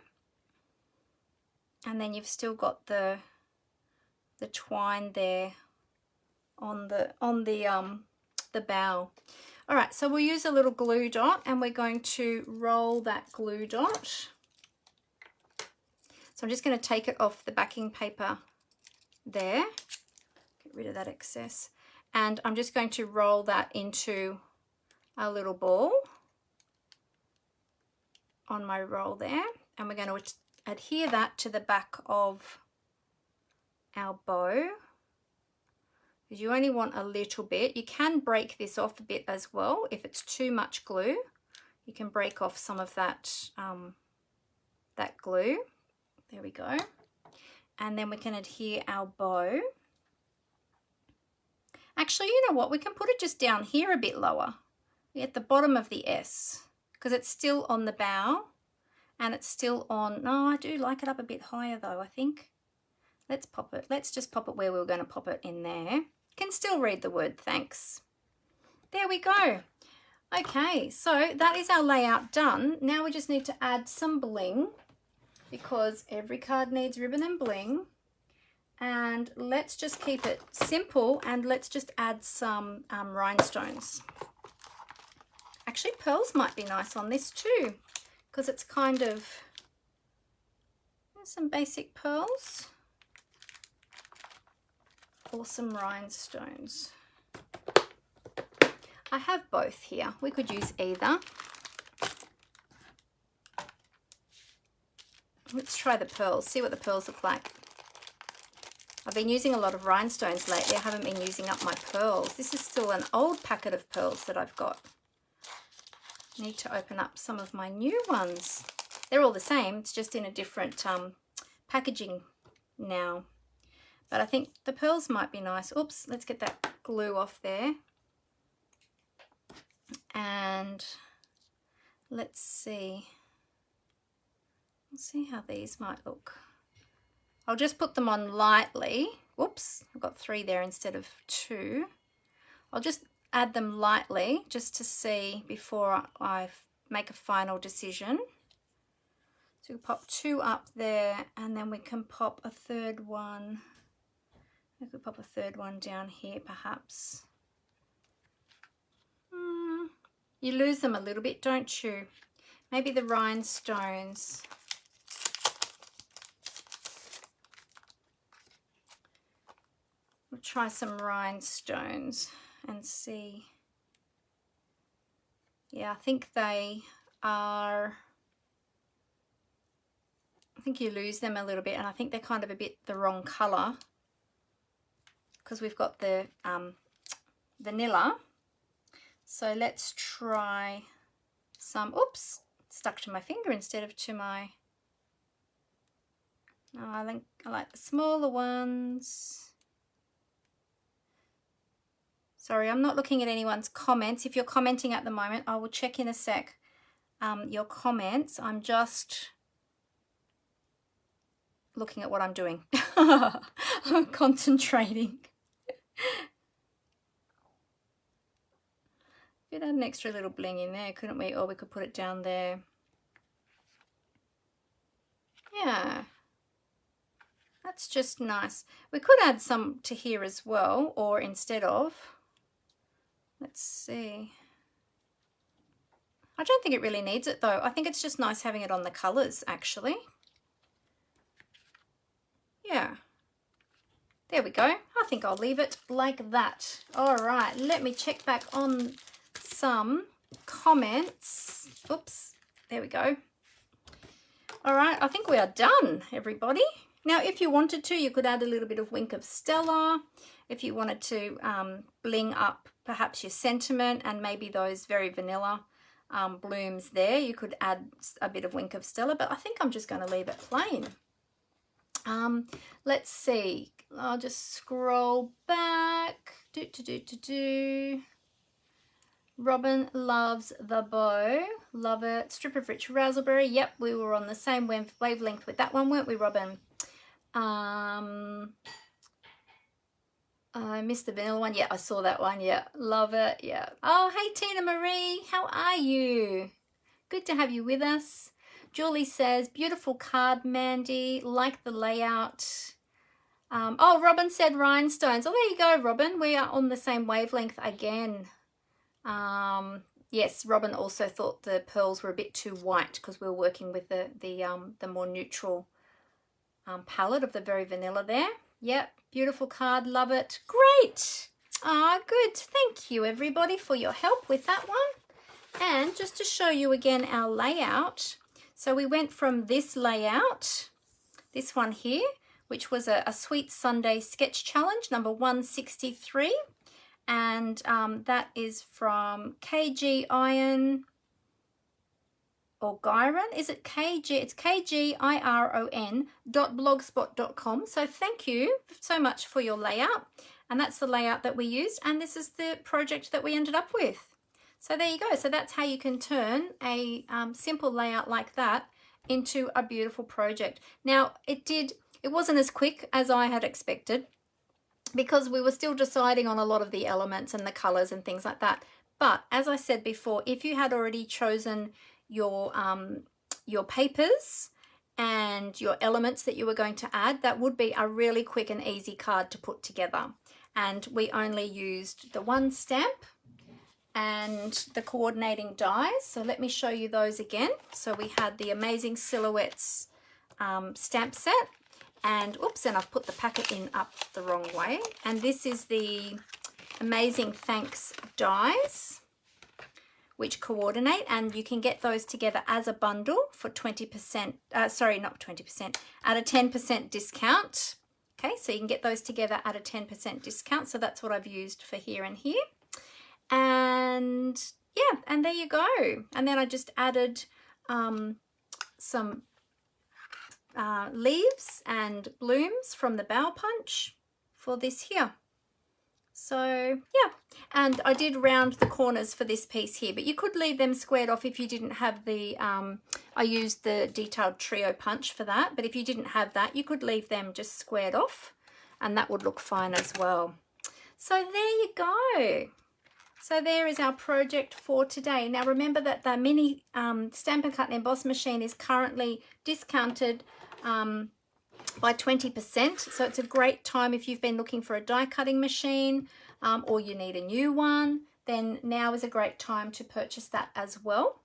And then you've still got the twine there on the bow. All right, so we'll use a little glue dot and we're going to roll that glue dot. So I'm just going to take it off the backing paper there, get rid of that excess, and I'm just going to roll that into a little ball on my roll there, and we're going to adhere that to the back of our bow. You only want a little bit. You can break this off a bit as well. If it's too much glue, you can break off some of that, that glue. There we go. And then we can adhere our bow. Actually, you know what? We can put it just down here a bit lower, at the bottom of the S, because it's still on the bow and it's still on. No, I do like it up a bit higher though, I think. Let's pop it. Let's just pop it where we were going to pop it in there. Can still read the word thanks. There we go. Okay, so that is our layout done. Now we just need to add some bling, because every card needs ribbon and bling. And let's just keep it simple and let's just add some rhinestones. Actually, pearls might be nice on this too, because it's kind of, some basic pearls. or some rhinestones? I have both here. We could use either. Let's try the pearls, see what the pearls look like. I've been using a lot of rhinestones lately. I haven't been using up my pearls. This is still an old packet of pearls that I've got. Need to open up some of my new ones. They're all the same, it's just in a different packaging now. But I think the pearls might be nice. Oops, let's get that glue off there. And let's see. Let's see how these might look. I'll just put them on lightly. Whoops, I've got 3 there instead of 2. I'll just add them lightly just to see before I make a final decision. So we'll pop 2 up there, and then we can pop a 3rd one. We could pop a 3rd one down here perhaps. You lose them a little bit, don't you? Maybe the rhinestones. We'll try some rhinestones and see. Yeah, I think they are, I think you lose them a little bit, and I think they're kind of a bit the wrong colour because we've got the vanilla. So let's try some, oops, stuck to my finger instead of to my, no, I like the smaller ones. Sorry, I'm not looking at anyone's comments. If you're commenting at the moment, I will check in a sec your comments. I'm just looking at what I'm doing. I'm concentrating. Could add an extra little bling in there, couldn't we? Or we could put it down there. Yeah, that's just nice. We could add some to here as well, or instead of. Let's see. I don't think it really needs it though. I think it's just nice having it on the colours actually. Yeah. There we go. I think I'll leave it like that. All right, let me check back on some comments. Oops, there we go. All right, I think we are done, everybody. Now, if you wanted to, you could add a little bit of Wink of Stella. If you wanted to bling up perhaps your sentiment and maybe those very vanilla blooms there, you could add a bit of Wink of Stella, but I think I'm just going to leave it plain. Let's see. I'll just scroll back. Robin loves the bow. Love it. Strip of Rich Raspberry. Yep, we were on the same wavelength with that one, weren't we, Robin? I missed the vanilla one. Yeah, I saw that one. Yeah, love it. Yeah. Oh, hey, Tina Marie. How are you? Good to have you with us. Julie says, beautiful card, Mandy. Like the layout. Oh, Robin said rhinestones. Oh, there you go, Robin. We are on the same wavelength again. Yes, Robin also thought the pearls were a bit too white because we were working with the more neutral palette of the very vanilla there. Yep, beautiful card, love it. Great. Ah, good. Thank you, everybody, for your help with that one. And just to show you again our layout. So we went from this layout, this one here, which was a Sweet Sunday Sketch Challenge, number 163. And that is from KG Iron or Gyron. Is it KG? It's KGIRON.blogspot.com. So thank you so much for your layout. And that's the layout that we used. And this is the project that we ended up with. So there you go. So that's how you can turn a simple layout like that into a beautiful project. Now, it wasn't as quick as I had expected, because we were still deciding on a lot of the elements and the colors and things like that. But as I said before, if you had already chosen your papers and your elements that you were going to add, that would be a really quick and easy card to put together. And we only used the one stamp and the coordinating dies. So let me show you those again. So we had the Amazing Silhouettes stamp set. And oops, and I've put the packet in up the wrong way. And this is the Amazing Thanks dies, which coordinate, and you can get those together as a bundle for 20%, sorry, not 20%, at a 10% discount. Okay, so you can get those together at a 10% discount. So that's what I've used for here and here. And yeah, and there you go. And then I just added some leaves and blooms from the bow punch for this here. So yeah, and I did round the corners for this piece here, but you could leave them squared off if you didn't have the, I used the detailed trio punch for that, but if you didn't have that, you could leave them just squared off and that would look fine as well. So there you go. So there is our project for today. Now remember that the mini Stampin' Cut and Emboss machine is currently discounted by 20%. So it's a great time if you've been looking for a die cutting machine or you need a new one, then now is a great time to purchase that as well.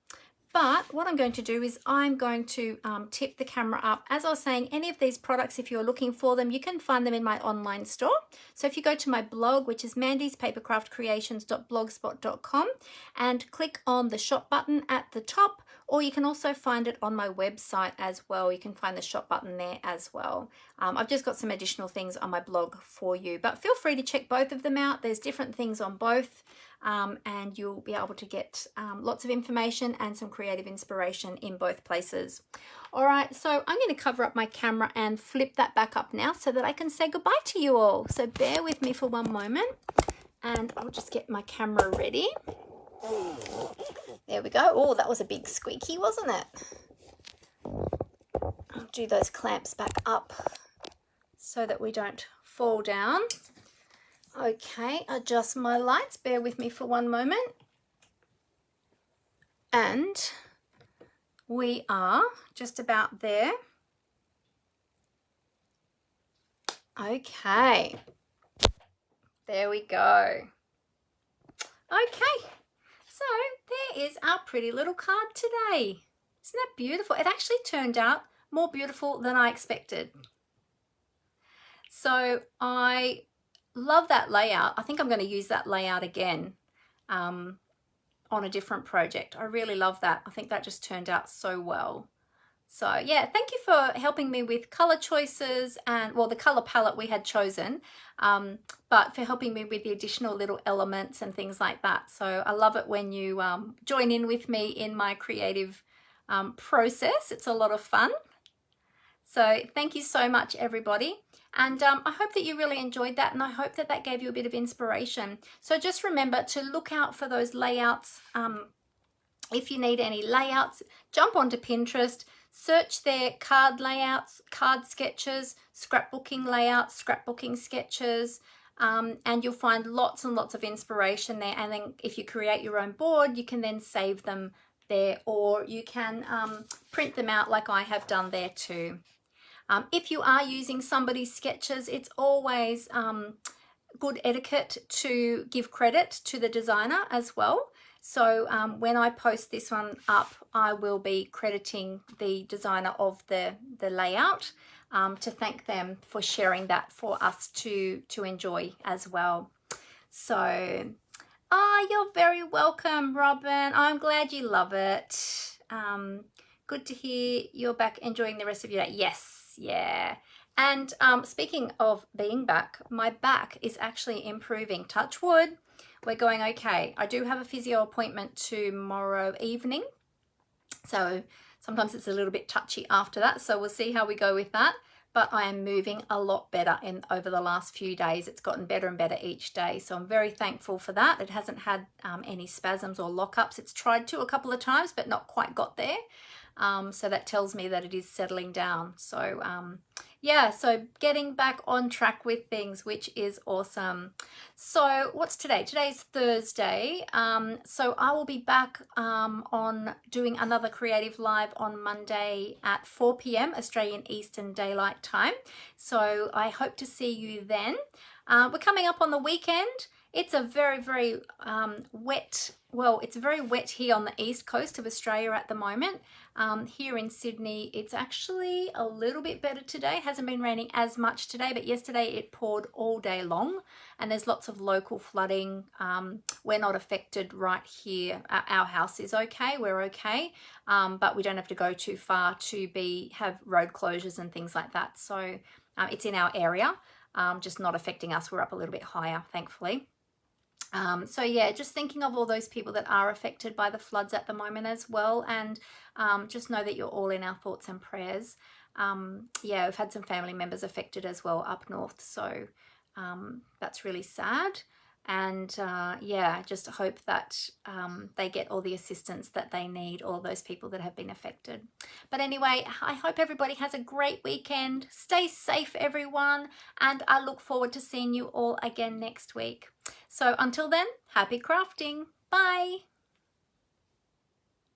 But what I'm going to do is I'm going to tip the camera up. As I was saying, any of these products, if you're looking for them, you can find them in my online store. So if you go to my blog, which is mandyspapercraftcreations.blogspot.com, and click on the shop button at the top, or you can also find it on my website as well. You can find the shop button there as well. I've just got some additional things on my blog for you, but feel free to check both of them out. There's different things on both. And you'll be able to get lots of information and some creative inspiration in both places. All right, so I'm going to cover up my camera and flip that back up now so that I can say goodbye to you all. So bear with me for one moment and I'll just get my camera ready. There we go. Oh, that was a big squeaky, wasn't it? I'll do those clamps back up so that we don't fall down. Okay, adjust my lights, bear with me for one moment. And we are just about there. Okay, there we go. Okay, so there is our pretty little card today. Isn't that beautiful? It actually turned out more beautiful than I expected. So I love that layout. I think I'm going to use that layout again on a different project. I really love that. I think that just turned out so well. So yeah, thank you for helping me with color choices and, well, the color palette we had chosen, but for helping me with the additional little elements and things like that. So I love it when you join in with me in my creative process. It's a lot of fun. So thank you so much, everybody. And I hope that you really enjoyed that, and I hope that that gave you a bit of inspiration. So just remember to look out for those layouts. If you need any layouts, jump onto Pinterest, search their card layouts, card sketches, scrapbooking layouts, scrapbooking sketches, and you'll find lots and lots of inspiration there. And then if you create your own board, you can then save them there, or you can print them out like I have done there too. If you are using somebody's sketches, it's always good etiquette to give credit to the designer as well. So when I post this one up, I will be crediting the designer of the layout to thank them for sharing that for us to enjoy as well. So, you're very welcome, Robin. I'm glad you love it. Good to hear you're back enjoying the rest of your day. Yes. Yeah, and speaking of being back, my back is actually improving. Touch wood, we're going okay. I do have a physio appointment tomorrow evening, so sometimes it's a little bit touchy after that, so we'll see how we go with that. But I am moving a lot better over the last few days. It's gotten better and better each day, so I'm very thankful for that. It hasn't had any spasms or lockups. It's tried to a couple of times, but not quite got there. So that tells me that it is settling down. So yeah, so getting back on track with things, which is awesome. So what's today? Today's Thursday. So I will be back on doing another creative live on Monday at 4 p.m. Australian Eastern Daylight Time. So I hope to see you then. We're coming up on the weekend. It's a very, very wet, well, it's very wet here on the east coast of Australia at the moment. Here in Sydney, it's actually a little bit better today. It hasn't been raining as much today, but yesterday it poured all day long, and there's lots of local flooding. We're not affected right here. Our house is okay, we're okay, but we don't have to go too far to have road closures and things like that. So it's in our area, just not affecting us. We're up a little bit higher, thankfully. So yeah, just thinking of all those people that are affected by the floods at the moment as well, and just know that you're all in our thoughts and prayers. Yeah, we've had some family members affected as well up north, so that's really sad. And yeah, just hope that they get all the assistance that they need, all those people that have been affected. But anyway, I hope everybody has a great weekend. Stay safe, everyone, and I look forward to seeing you all again next week. So until then, happy crafting. Bye.